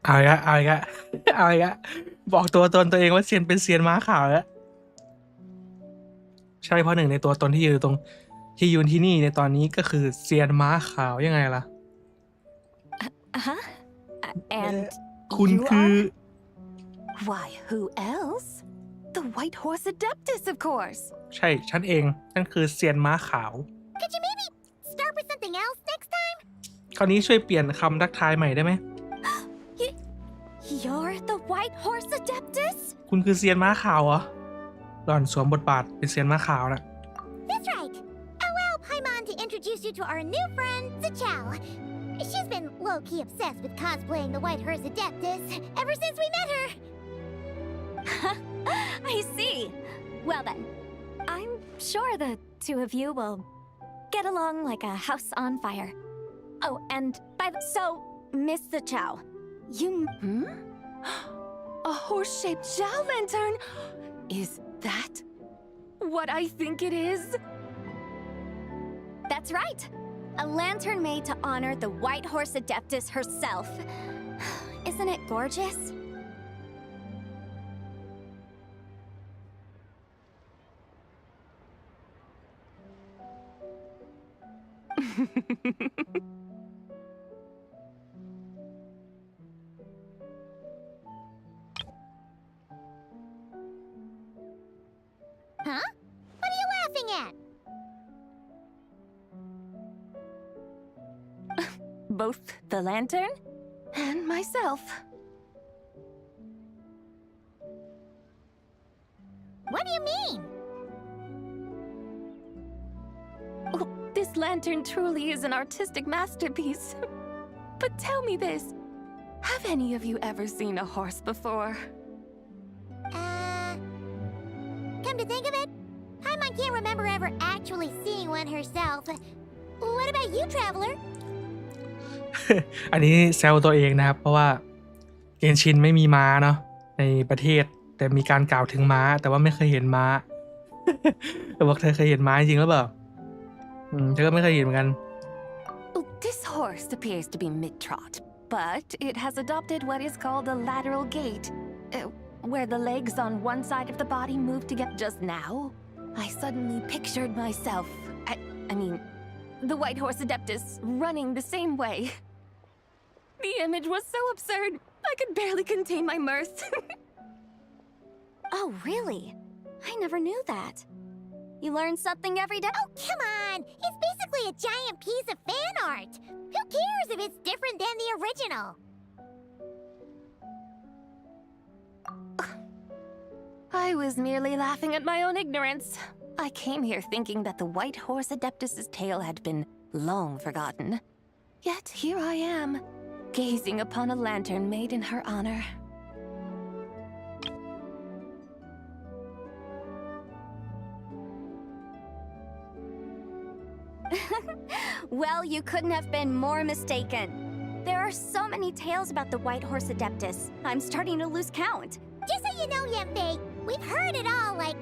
เอาอีกแล้วเอาอีกแล้ว เอาอีกแล้วบอกตัวตนตัวเองว่าเซียนเป็นเซียนม้าขาวแล้วใช่เพราะหนึ่งในตัวตนที่อยู่ตรงที่ยืนที่นี่ในตอนนี้ก็คือเซียนม้าขาวยังไงล่ะ Huh? And คุณ you คือ are? Why, who else? The White Horse Adeptus, of course. ใช่ฉันเองฉันคือเซียนม้าขาว Could you maybe start with something else next time? คราวนี้ช่วยเปลี่ยนคำทักทายใหม่ได้ไหม You're the White Horse Adeptus? คุณคือเซียนม้าขาวเหรอหล่อนสวมบทบาทเป็นเซียนม้าขาวนะ That's right. Allow Paimon to introduce you to our new friend, Zichao. She's been low-key obsessed with cosplaying the White Horse Adeptus ever since we met her. I see. Well then, I'm sure the two of you will get along like a house on fire. Oh, and so, Miss the Chow, you... A horse-shaped Zhao lantern? Is that what I think it is? That's right. A lantern made to honor the White Horse Adeptus herself. Isn't it gorgeous? Huh? What are you laughing at? Both the lantern and myself. What do you mean? Oh, this lantern truly is an artistic masterpiece. But tell me this, have any of you ever seen a horse before? Come to think of it, Paimon can't remember ever actually seeing one herself. What about you, Traveler? อันนี้แซวตัวเองนะครับ เพราะว่าเกนชินไม่มีม้าเนาะในประเทศแต่มีการกล่าวถึงม้าแต่ว่าไม่เคยเห็นม้า แต่บอกเธอเคยเห็นม้าจริงหรือเปล่าเธอก็ไม่เคยเห็นเหมือนกัน This horse appears to be mid-trot, but it has adopted what is called a lateral gait, where the legs on one side of the body move together. Just now, I suddenly pictured myself, I mean, the White Horse Adeptus running the same way. The image was so absurd, I could barely contain my mirth. Oh, really? I never knew that. You learn something every day. Oh, come on! It's basically a giant piece of fan art! Who cares if it's different than the original? I was merely laughing at my own ignorance. I came here thinking that the White Horse Adeptus's tale had been long forgotten. Yet here I am, gazing upon a lantern made in her honor. Well, you couldn't have been more mistaken. There are so many tales about the White Horse Adeptus. I'm starting to lose count. Just so you know, Yanbei, we've heard it all like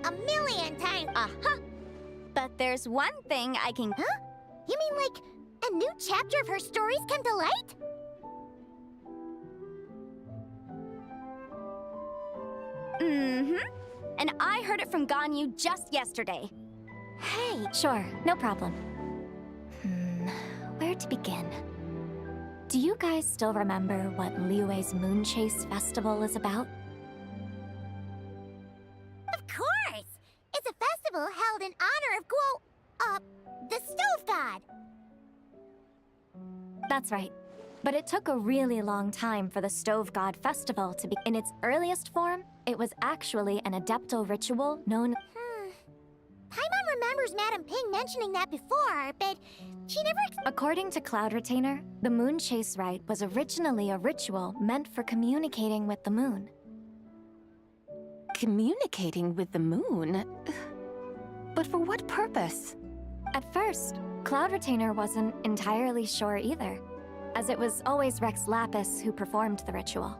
a million times. Uh-huh. But there's one thing I can... Huh? You mean like a new chapter of her stories come to light? Mm-hmm. And I heard it from Ganyu just yesterday. Hey, sure, no problem. Where to begin? Do you guys still remember what Liyue's Moon Chase Festival is about? Of course! It's a festival held in honor of the Stove God. That's right. But it took a really long time for the Stove God Festival to be... In its earliest form, it was actually an Adepto ritual known... Paimon remembers Madame Ping mentioning that before, but she never... According to Cloud Retainer, the Moon Chase Rite was originally a ritual meant for communicating with the moon. Communicating with the moon? But for what purpose? At first, Cloud Retainer wasn't entirely sure either, as it was always Rex Lapis who performed the ritual.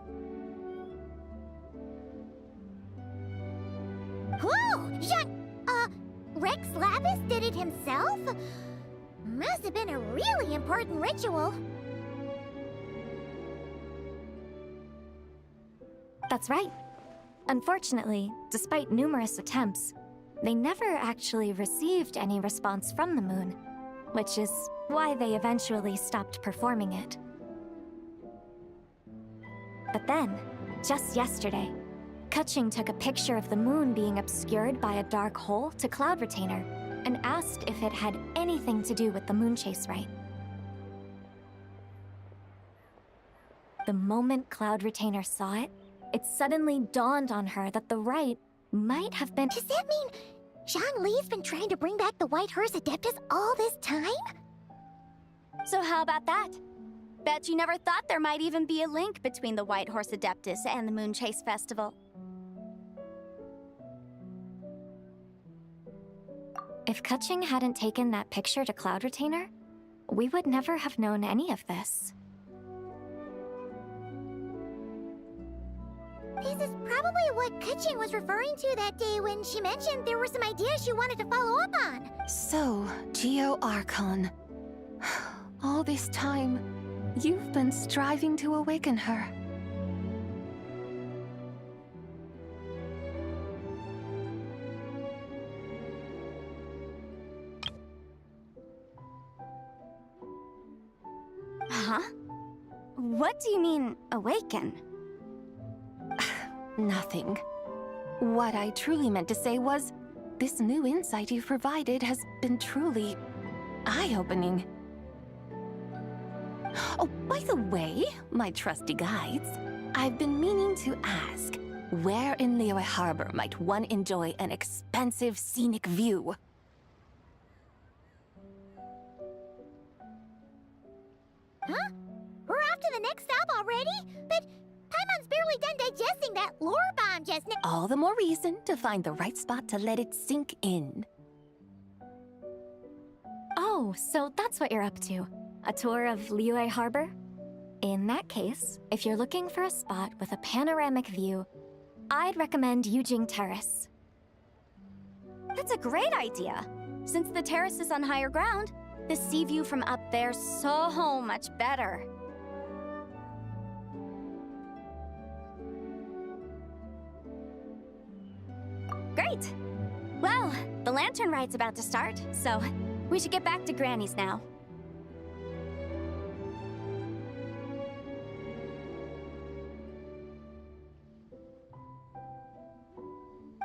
Whoa! Rex Lapis did it himself? Must have been a really important ritual. That's right. Unfortunately, despite numerous attempts, they never actually received any response from the moon, which is why they eventually stopped performing it. But then, just yesterday, Kutching took a picture of the moon being obscured by a dark hole to Cloud Retainer and asked if it had anything to do with the moon chase rite. The moment Cloud Retainer saw it, it suddenly dawned on her that the rite might have been— Does that mean Zhongli's been trying to bring back the White Hearse Adeptus all this time? So how about that? Bet you never thought there might even be a link between the White Horse Adeptus and the Moon Chase Festival. If Kutching hadn't taken that picture to Cloud Retainer, we would never have known any of this. This is probably what Kutching was referring to that day when she mentioned there were some ideas she wanted to follow up on. So, Geo Archon. All this time, you've been striving to awaken her. Huh? What do you mean, awaken? Nothing. What I truly meant to say was, this new insight you've provided has been truly eye-opening. Oh, by the way, my trusty guides, I've been meaning to ask, where in Liyue Harbor might one enjoy an expensive scenic view? Huh? We're off to the next stop already? But Paimon's barely done digesting that lore bomb just now. All the more reason to find the right spot to let it sink in. Oh, so that's what you're up to. A tour of Liyue Harbor? In that case, if you're looking for a spot with a panoramic view, I'd recommend Yujing Terrace. That's a great idea! Since the terrace is on higher ground, the sea view from up there's so much better. Great! Well, the lantern ride's about to start, so we should get back to Granny's now.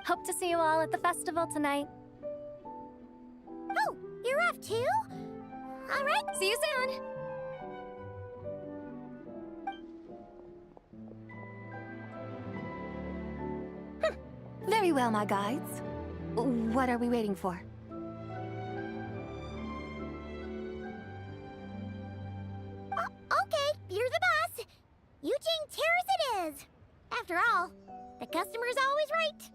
Hope to see you all at the festival tonight. Oh, you're off too? All right. See you soon! Very well, my guides. What are we waiting for? Okay, you're the boss. Yujing Terrace it is. After all, the customer's always right.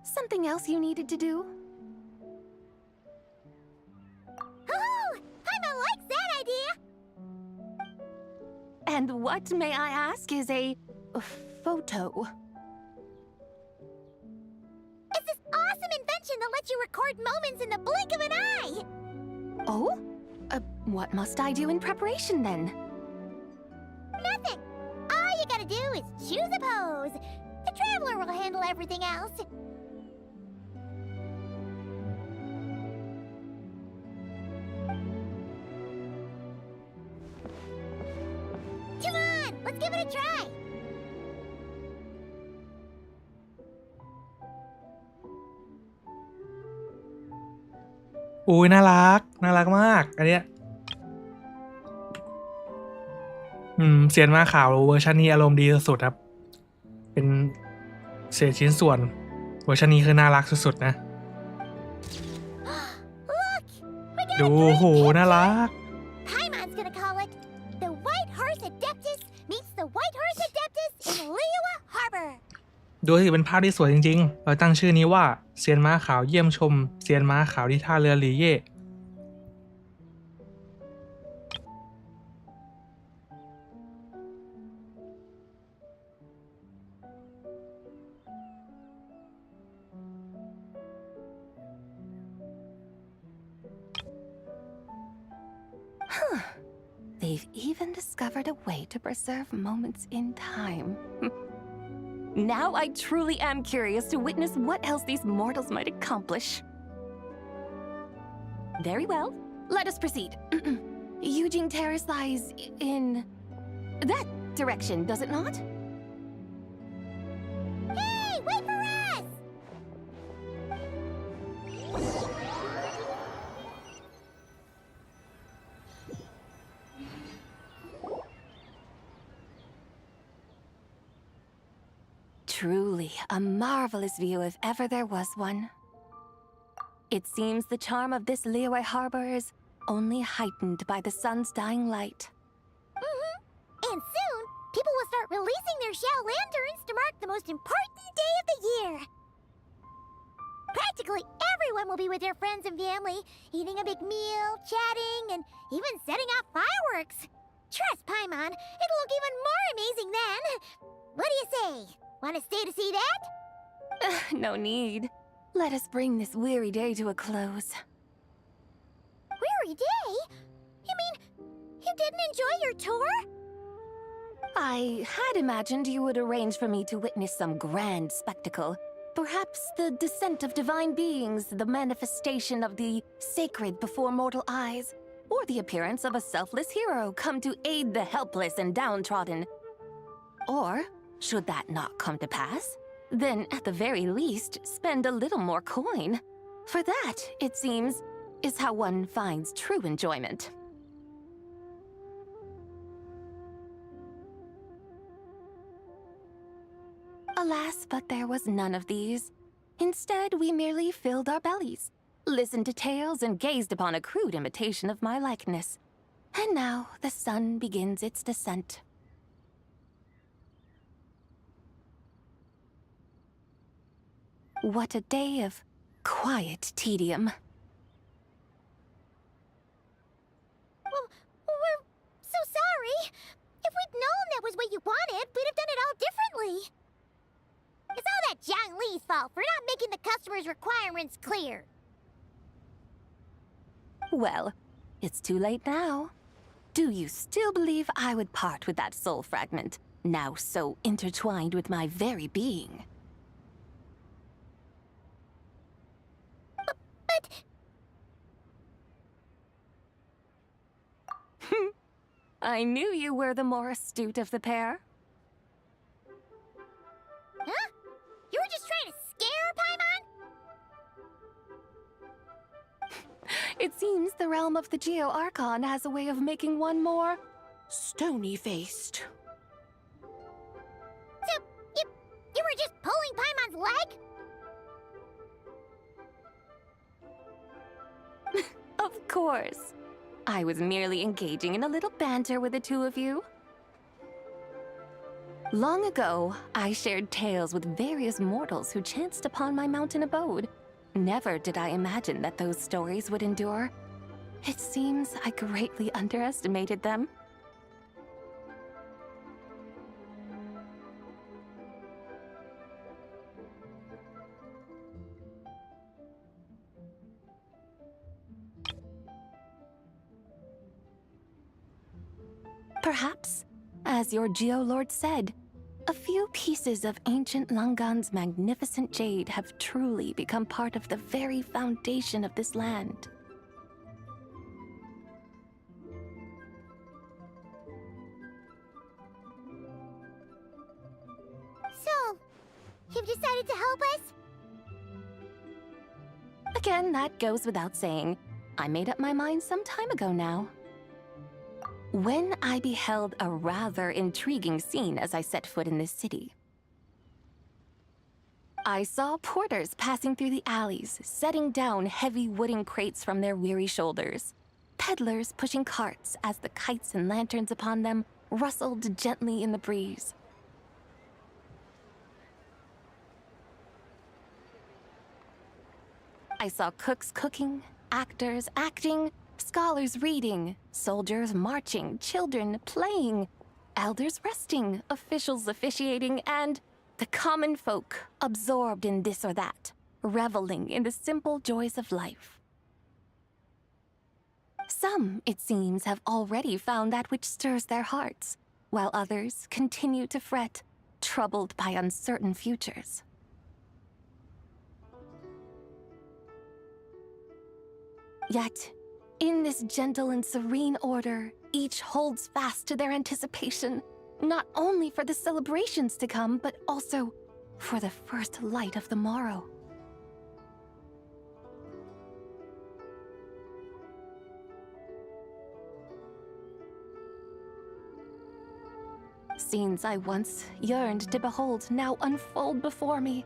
Something else you needed to do? Oh, Paimon likes that idea. And what, may I ask, is a photo? It's this awesome invention that lets you record moments in the blink of an eye. Oh? What must I do in preparation then? Nothing. All you gotta do is choose a pose. The Traveler will handle everything else. Come on, let's give it a try.อุ้ยน่ารัก น่ารักมาก อันเนี้ยเสียนมาขาวเวอร์ชันนี้อารมณ์ดีสุดๆครับ เป็นเศษชิ้นส่วน เวอร์ชันนี้คือน่ารักสุดๆนะ Look, we got ดู a โห dream น่า catcher. รัก Paimon's gonna call it the White Hearse Adeptus meets the White Hearse Adeptus in Liyue Harbor. ดูสิเป็นภาพที่สวยจริงๆ เราตั้งชื่อนี้ว่าเซียนม้าขาวเยี่ยมชมเซียนม้าขาวที่ท่าเรือหลีเย่ they've even discovered a way to preserve moments in time. Now I truly am curious to witness what else these mortals might accomplish. Very well, let us proceed. Eugene Terrace lies in that direction, does it not? Hey, wait for us! Truly a marvelous view if ever there was one. It seems the charm of this Liyue harbor is only heightened by the sun's dying light. And soon, people will start releasing their Xiao lanterns to mark the most important day of the year. Practically everyone will be with their friends and family, eating a big meal, chatting, and even setting off fireworks. Trust Paimon, it'll look even more amazing then. What do you say? Want to stay to see that? No need. Let us bring this weary day to a close. Weary day? You mean you didn't enjoy your tour? I had imagined you would arrange for me to witness some grand spectacle. Perhaps the descent of divine beings, the manifestation of the sacred before mortal eyes, or the appearance of a selfless hero come to aid the helpless and downtrodden. Or, should that not come to pass, then at the very least, spend a little more coin. For that, it seems, is how one finds true enjoyment. Alas, but there was none of these. Instead, we merely filled our bellies, listened to tales, and gazed upon a crude imitation of my likeness. And now the sun begins its descent. What a day of quiet tedium. Well, we're so sorry. If we'd known that was what you wanted, we'd have done it all differently. It's all that Jiang Li's fault for not making the customer's requirements clear. Well, it's too late now. Do you still believe I would part with that soul fragment, now so intertwined with my very being? But... I knew you were the more astute of the pair. Huh? You were just trying to scare Paimon? It seems the realm of the Geo Archon has a way of making one more stony-faced. So, you were just pulling Paimon's leg? Of course. I was merely engaging in a little banter with the two of you. Long ago, I shared tales with various mortals who chanced upon my mountain abode. Never did I imagine that those stories would endure. It seems I greatly underestimated them. Perhaps, as your Geolord said, a few pieces of ancient Langan's magnificent jade have truly become part of the very foundation of this land. So, you've decided to help us? Again, that goes without saying. I made up my mind some time ago now. When I beheld a rather intriguing scene as I set foot in this city. I saw porters passing through the alleys, setting down heavy wooden crates from their weary shoulders. Peddlers pushing carts as the kites and lanterns upon them rustled gently in the breeze. I saw cooks cooking, actors acting, scholars reading, soldiers marching, children playing, elders resting, officials officiating, and the common folk absorbed in this or that, reveling in the simple joys of life. Some, it seems, have already found that which stirs their hearts, while others continue to fret, troubled by uncertain futures. Yet, in this gentle and serene order, each holds fast to their anticipation, not only for the celebrations to come, but also for the first light of the morrow. Scenes I once yearned to behold now unfold before me,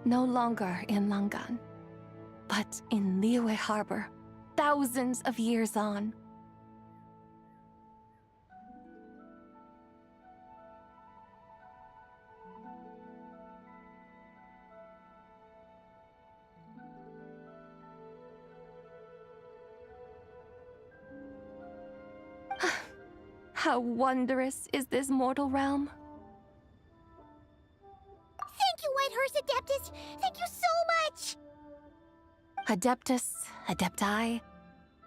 no longer in Langan, but in Liyue Harbor, thousands of years on. How wondrous is this mortal realm? Thank you, Whitehorse Adeptus! Thank you so much! Adeptus, Adepti,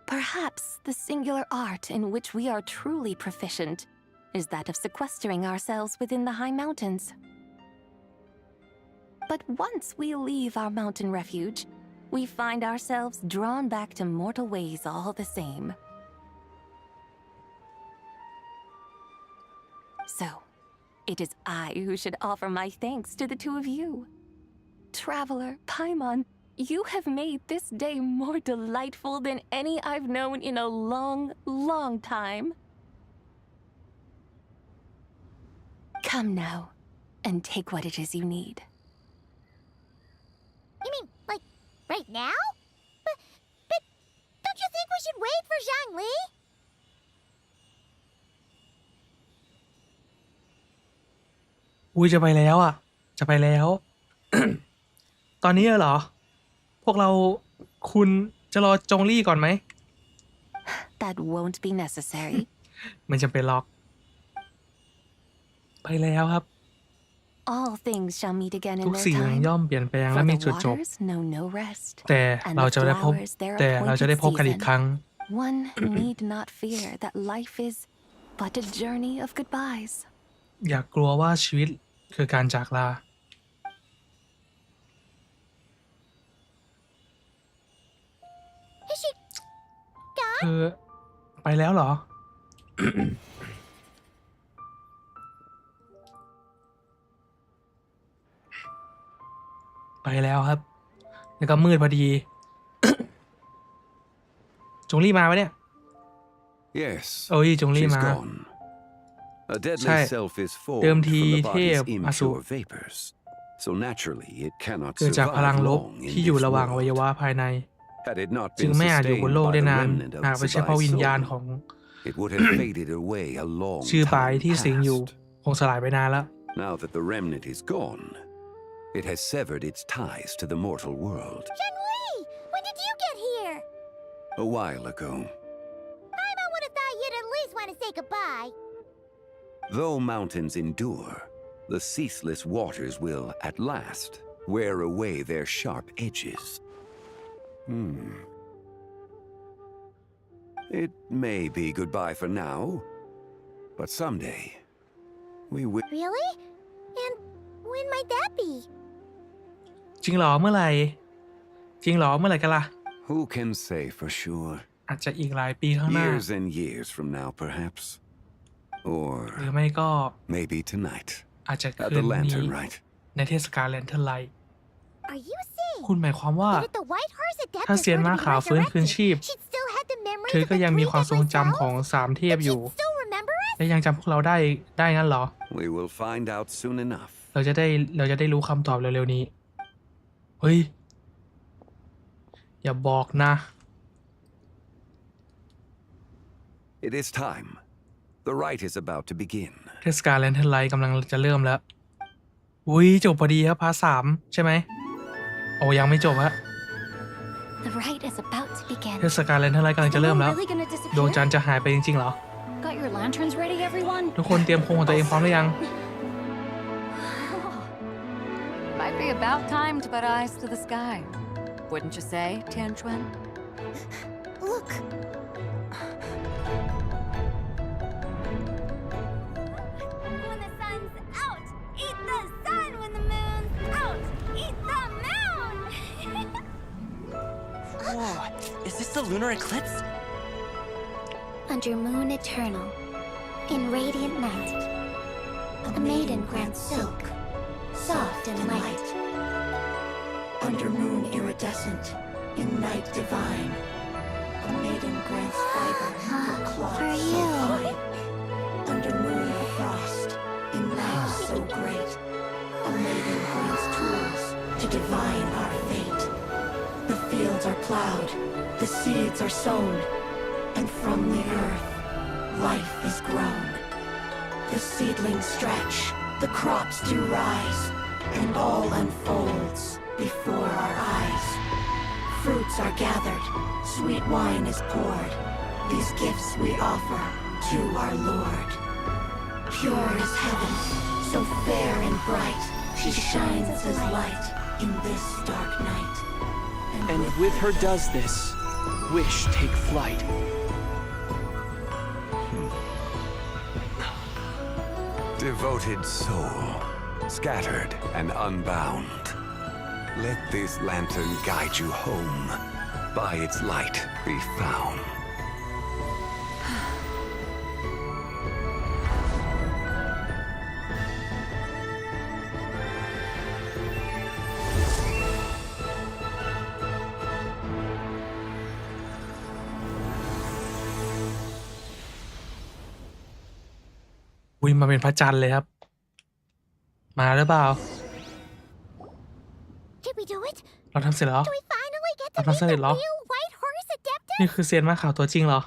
perhaps the singular art in which we are truly proficient is that of sequestering ourselves within the high mountains. But once we leave our mountain refuge, we find ourselves drawn back to mortal ways all the same. So, it is I who should offer my thanks to the two of you. Traveler, Paimon, you have made this day more delightful than any I've known in a long, long time. Come now, and take what it is you need. You mean, like, right now? But don't you think we should wait for Zhangli?อุ้ยจะไปแล้วอ่ะจะไปแล้ว ตอนนี้เหรอพวกเราคุณจะรอจงลี่ก่อนไหม That won't be necessary. ไม่จำเป็นหรอกไปแล้วครับ All things shall meet again in ทุก their สิ่ง time. ย่อมเปลี่ยนแปลง For และมี the จุดจบ waters know no rest, แต่เราจะได้พบ and the flowers their แต่เราจะได้พบกัน appointed อีกครั้ง season. One need not fear that life is but a journey of goodbyes. อย่ากลัวว่าชีวิตคือการจากลา Is she gone? คือไปแล้วเหรอ ไปแล้วครับ แล้วก็มืดพอดี จงลี่มาปะเนี่ย Yes, โอ้ยจงลี่ she's มา gone. A deadly ใช่ self is เดิม formed ที from the เทพ body's อสูร impure vapors, so naturally it cannot เกิดจากพลัง survive ลบ long in ที่อยู่ this ระหว่างอวัย world. วะภายใน Had it not จึง been ไม่อาจอยู่บน sustained โลก by ได้ the นาน remnant หาก of ไม่ใช่เพราะวิญญาณ Sabai's ของ soul, it would have faded away a long ชื่อปาย time ที่สิงอยู่ past. คงสลายไปนานแล้ว Now that the remnant is gone, it has severed its ties to the mortal world. Zhangli! When did you get here? A while ago, I would have thought you'd at least want to say goodbye. though mountains endure, the ceaseless waters will, at last, wear away their sharp edges. It may be goodbye for now, but someday, we will. Really? And when might that be? จริงเหรอเมื่อไหร่ จริงเหรอเมื่อไหร่กันล่ะ Who can say for sure? อาจจะอีกหลายปีข้างหน้า Years and years from now, perhaps. หรือ Or ไม่ก็ maybe tonight, อาจจะ at คื the นนี้ lantern rite. ในเทศกาลแลนเทิร์นไลท์ Are you saying คุณหมายความว่า that if the Whitehorse ถ้า Adeptus เซียน were ม้า to be ขาวฟื้นคืน resurrected, ชีพ she'd still have the memories เธอ of ก็ the ยังมี three ความทรง deadly จำของ selves? สามเทพ But อยู่ she'd still remember us? และยังจำพวกเราได้งั้นเหรอ We will find out soon enough. เราจะได้รู้คำตอบเร็วๆนี้ เฮ้ย อย่าบอกนะ It is time. The rite is about to begin. เทศกาลแลนเทิร์นไลท์กำลังจะเริ่มแล้ว อุ้ยจบพอดีครับพาร์ท 3ใช่ไหมโอ้ยังไม่จบฮะ The rite is about to begin. เทศกาลแลนเทิร์นไลท์กำลังจะเริ่มแล้ว Really gonna ดวง disappear? จันทร์จะหายไปจริงๆเหรอ Got your lanterns ready, everyone? ทุกคนเตรียมโคมของตัวเองพร้อมหรือยัง Might be about time to put eyes to the sky. Wouldn't you say, Tianchuan? Look! When the sun's out, eat the sun. When the moon's out, eat the moon. Whoa, is this the lunar eclipse? Under moon eternal, in radiant night, a maiden grants silk, soft and light. Under moon iridescent, in night divine, a maiden grants fiber for cloth For so you. fine. Under moon of frost, in night so great, a maiden grants tools to divine our fate. The fields are plowed, the seeds are sown, and from the earth, life is grown. The seedlings stretch, the crops do rise, and all unfolds before our eyes. Fruits are gathered, sweet wine is poured. These gifts we offer to our Lord. Pure as heaven, so fair and bright, she shines as light in this dark night. And with her does this, wish take flight. Devoted soul, scattered and unbound. Let this lantern guide you home. By its light be found.วิ่งมาเป็นพระจันทร์เลยครับ มาหรือเปล่า Did we do it? เราทำเสร็จแล้ว Do we finally get to เรา meet ทำสำเร็จ the แล้ว real white horse adeptus? นี่คือเซียนม้าขาวตัวจริงเหรอ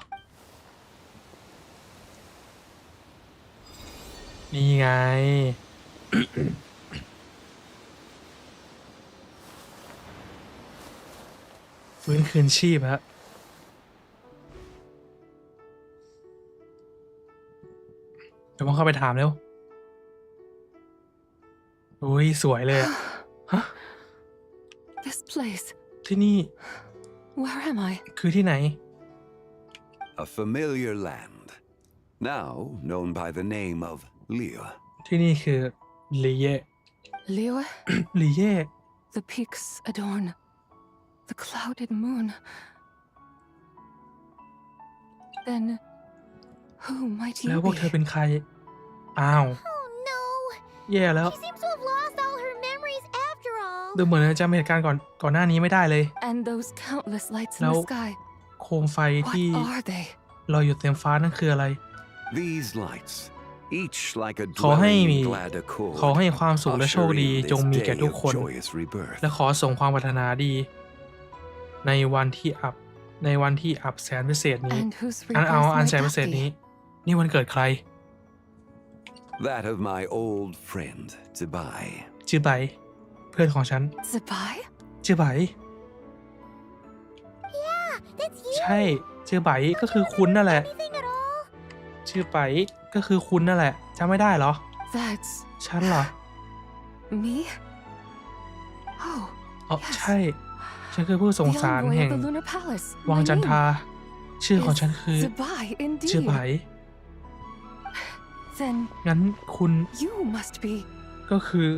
นี่ไง ฟื้นคืนชีพฮะเดี๋ยวผมเข้าไปถามเร็วอุ้ยสวยเลยอะฮะ This place. ที่นี่ Where am I? คือที่ไหน A familiar land, now known by the name of Liyue. ที่นี่คือลีเย่ Liyue? ลีเย่ The peaks adorn the clouded moon. Then, who might แล้ว you พวก be? เธอเป็นใคร อ้าว Oh no! แย่แล้ว She seems to have lost all her memories after all. ดูเหมือนจะจำเหตุการณ์ก่อนหน้านี้ไม่ได้เลย And those countless lights in แล้ว the sky. โคมไฟ What ที่ are they? ลอยอยู่เต็มฟ้านั่นคืออะไร These lights, each like a ขอให้ dwelling มี in glad accord, ขอให้ความสุขและโชค usher ดี in จง this มีแก่ day ทุก of คน joyous rebirth. และขอส่งความปรารถนาดี ในวันที่อับแสนพิเศษนี้ And whose อัน rebirth แสน might พิเศษ that นี้ be? นี่วันเกิดใคร That of my old friend, Zibai. ชื่อไบเพื่อนของฉัน Zibai? ชื่อไบ Yeah, that's you. ใช่ชื่อไบก็คือคุณนั่นแหละ Anything at all? ชื่อไบก็คือคุณนั่นแหละจำไม่ได้เหรอ That's ฉันเหรอ me? Oh, อ๋อใช่ ฉันคือผู้ส่ง the สาร envoy แห่ง of the Lunar Palace. วัง My จัน name ทราชื่อของฉัน is คือ Zibai ชื่อไบ indeed. Then งั้นคุณ you must be ก็คือ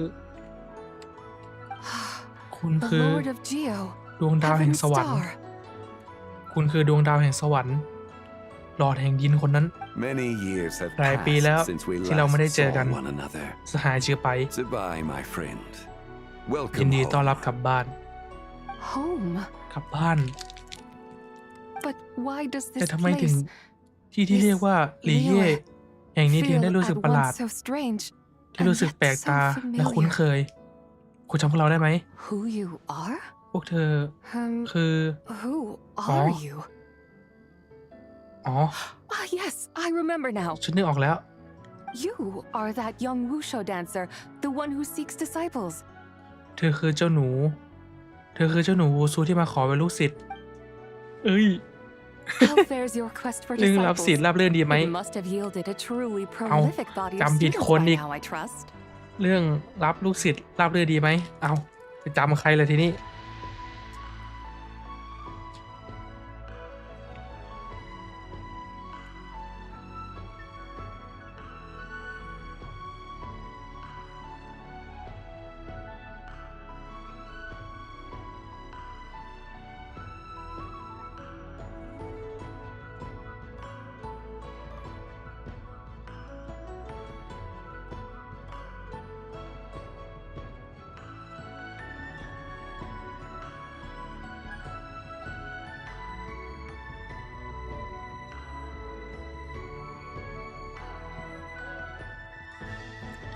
คุณ the คือ Lord of Geo, ดวงดาวแห่ง Heaven's สวรรค์ Star. คุณคือดวงดาวแห่งสวรรค์หลอดแห่งดินคนนั้น Many years have หลายปีแล้ว passed since we ที่เราไม่ได้ last เจอกัน saw one another. สหายชื่อไป Zibai, my friend. ยิน Welcome ดีต้อนรับ home. กลับบ้าน Home. กลับบ้าน But why does แต่ this ทำไมถึง place ที่เรียกว่าลีเย่แห่งนี้ถึง feel ได้รู้สึก at ประหลาด once so strange ที่ and รู้สึก yet แปลก so ตาและคุ้นเค familiar? ย คุณจำพวกเราได้ไหม Who you are? พวกเธอ คือ Who Oh. are you? อ๋อ Ah, yes, I remember now. ฉันนึกออกแล้ว You are that young wushu dancer, the one who seeks disciples. เธอคือเจ้าหนู วูซูที่มาขอเป็นลูกศิษย์เอ้ย How fares your quest for เรื่องรับศิษ disciples? ย์รับเรื่องดีไหม It must have yielded a truly prolific body of จำผิด students คน by อีก now, I trust. เรื่องรับลูกศิษย์รับเรื่องดีไหม เอาไปจำใครเลยทีนี้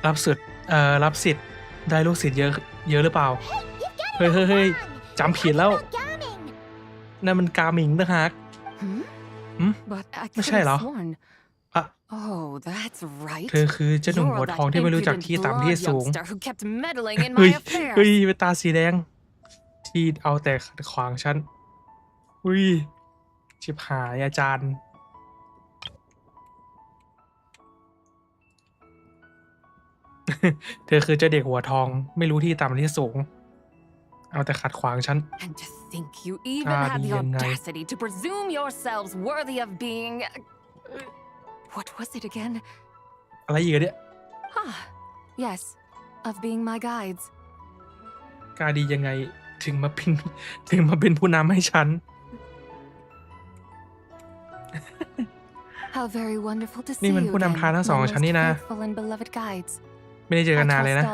รับสิทธิ์รับสิทธิ์ได้ลูกศิษย์เยอะหรือเปล่าเฮ้ยจำผิดแล้วนั่นมันกาหมิงนะฮะไม่ใช่เหรอเธอคือเจ้าหนุ่มหัวทองที่ไม่รู้จักที่ต่ำที่สูงเฮ้ยเป็นตาสีแดงที่เอาแต่ขัดขวางฉันชิบหายอาจารย์เธอคือเจ้าเด็กหัวทองไม่รู้ที่ต่ำที่สูงเอาแต่ขัดขวางฉัน And to think you even had the audacity to presume yourselves worthy of being what was it again อะไรอีกเนี่ย yes of being my guides กล้าดียังไงถึงมาเป็นผู้นำให้ฉัน How very wonderful to see นี่มันผู้นำทางทั้งสองของฉันนี่นะไม่ได้เจอกันนานเลยนะ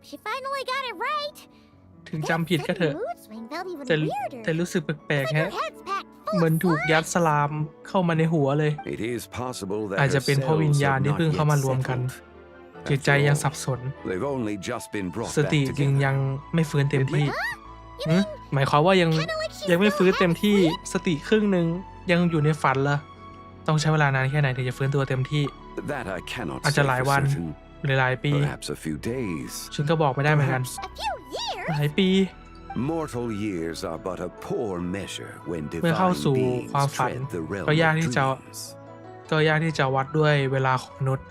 She finally got it right. ถึงจำผิดก็เถอะแต่รู้สึกแปลกๆฮะเหมือนถูกยัดสลามเข้ามาในหัวเลยอาจจะเป็นเพราะวิญญาณที่เพิ่งเข้ามารวมกันจิตใจยังสับสนสติยังไม่ฟื้นเต็มที่หมายความว่ายังไม่ฟื้นเต็มที่สติครึ่งหนึ่งยังอยู่ในฝันละต้องใช้เวลานานแค่ไหนถึงจะฟื้นตัวเต็มที่อาจจะหลายวันหรือหลายปีฉันก็บอกไม่ได้เหมือนกันหลายปีเมื่อเข้าสู่ความฝันก็ยากที่จะวัดด้วยเวลาของมนุษย์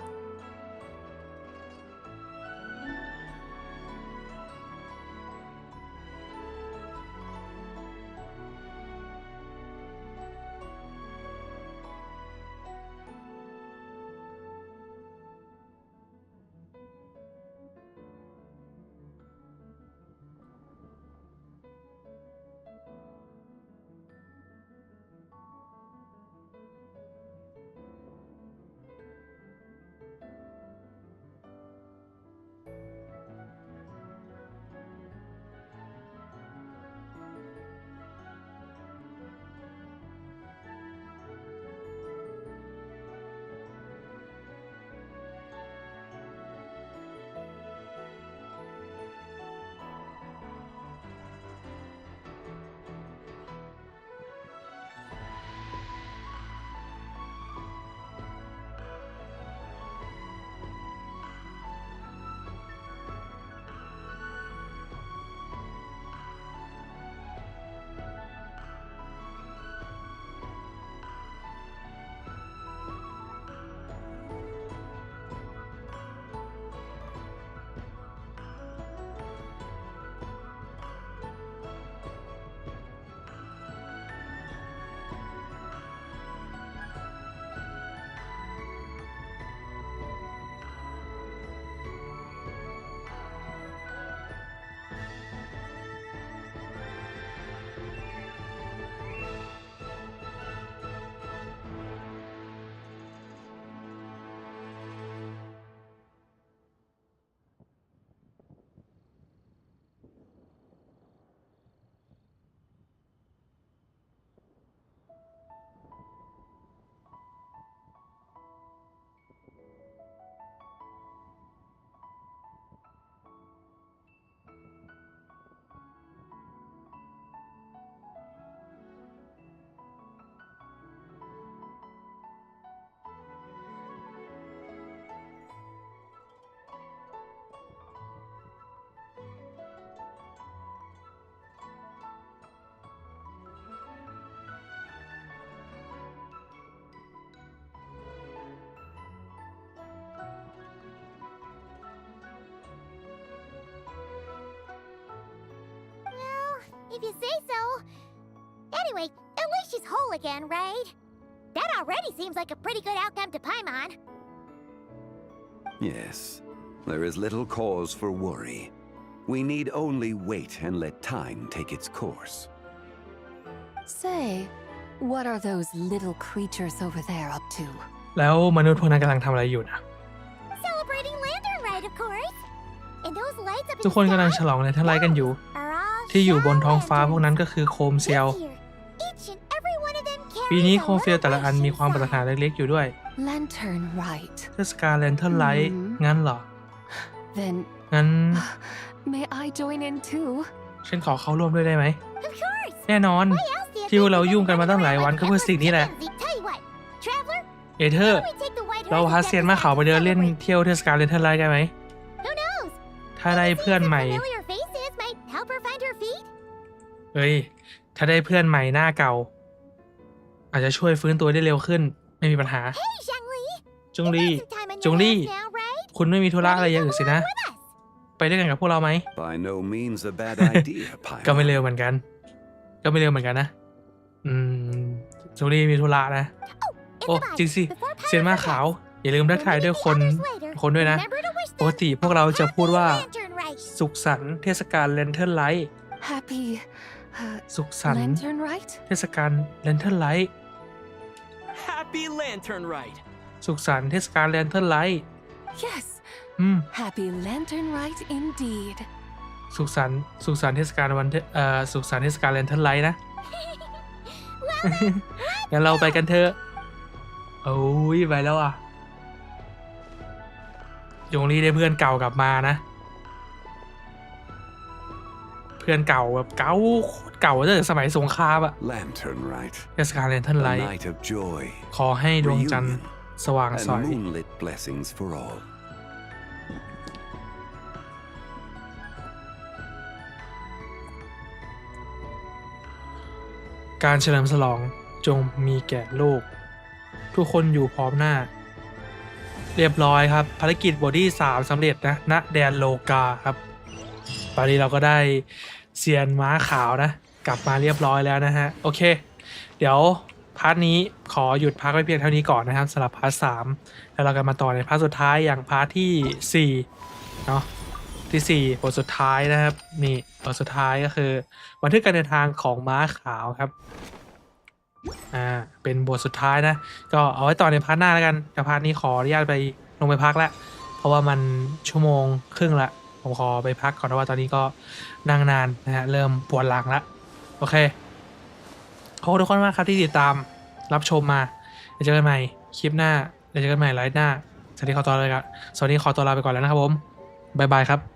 If you say so. Anyway, at least she's whole again, right? That already seems like a pretty good outcome to Paimon. Yes, there is little cause for worry. We need only wait and let time take its course. Say, what are those little creatures over there up to? แล้วมนุษย์พวกนั้นกำลังทำอะไรอยู่นะ Celebrating Lantern Rite, of course. And those lights up in ทุกคนกำลังฉลองLantern Riteกันอยู่ที่อยู่บนท้องฟ้าพวกนั้นก็คือโคมเซียว Each and every one of them ปีนี้โคมเฟียแต่ละอันมีความปรารถนาเล็กๆอยู่ด้วย Lantern Rite. เทศกาลแลนเทิร์นไลท์งั้นเหรอ Then งั้น may I join in too? ฉันขอเข้าร่วมด้วยได้ไหม แน่นอน ที่เรายุ่งกันมาตั้งหลายวันก็เพื่อสิ่งนี้แหละ เอเธอร์ เราพาเซียนมาเขาไปเดินเล่นเที่ยวเทศกาลแลนเทิร์นไลท์กันไหม ถ้าได้เพื่อนใหม่ เฮ้ย ถ้าได้เพื่อนใหม่หน้าเก่า อาจจะช่วยฟื้นตัวได้เร็วขึ้น ไม่มีปัญหา จุงลี่ จุงลี่ คุณไม่มีธุระอะไรอย่างอื่นสินะ ไปด้วยกันกับพวกเราไหม By no means a bad idea, ก็ไม่ Paimon. เร็วเหมือนกัน ก็ไม่เร็วเหมือนกันนะ จุงลี่มีธุระนะ โอ้ จริงสิ เซียนมาขาว อย่าลืมทักทายด้วยคนด้วยนะ ปกติพวกเราจะพูดว่า สุขสันต์เทศกาลแลนเทิร์นไลท์ Happy สุขสันต์ Lantern Rite? เทศกาลแลนเทิร์นไลท์ Happy Lantern Rite. สุขสันต์เทศกาลแลนเทิร์นไลท์ Yes. Happy Lantern Rite indeed. สุขสันต์เทศกาลสุขสันต์เทศกาลแลนเทิร์นไลท์นะ งั้นเราไปกันเถอะโอ้ยไปแล้วอ่ะยงลี่ได้เพื่อนเก่ากลับมานะ เพื่อนเก่าแบบเก่าตั้งแต่สมัยสงครามอะ Lantern Rite. เทศกาลแลนเทิร์นไล A ท์ night of joy, ขอให้ดวงจันทร์ reunion, สว่างใส and moonlit blessings for all. การเฉลิมฉลองจงมีแก่โลก ทุกคนอยู่พร้อมหน้า เรียบร้อยครับ ภารกิจบอดี้3สำเร็จนะณแดนโลกาครับตอนนี้เราก็ได้เซียนม้าขาวนะ กลับมาเรียบร้อยแล้วนะฮะ โอเค เดี๋ยวพาร์ทนี้ขอหยุดพักไว้เพียงเท่านี้ก่อนนะครับสำหรับพาร์ท3แล้วเรากันมาต่อในพาร์ทสุดท้ายอย่างพาร์ทที่4เนาะที่4บทสุดท้ายนะครับนี่บทสุดท้ายก็คือบันทึกการเดินทางของม้าขาวครับเป็นบทสุดท้ายนะก็เอาไว้ต่อในพาร์ทหน้าแล้วกันแต่พาร์ทนี้ขออนุญาตไปลงไปพักแล้วเพราะว่ามันชั่วโมงครึ่งละผมขอไปพักก่อนเพราะว่าตอนนี้ก็นั่งนานนะฮะเริ่มปวดหลังละโอเคขอบคุณทุกคนมากครับที่ติดตามรับชมมาเจอกันใหม่คลิปหน้าเจอกันใหม่ไลฟ์หน้าสวัสดีขอตัวลาไปก่อนแล้วนะครับผมบ๊ายบายครับ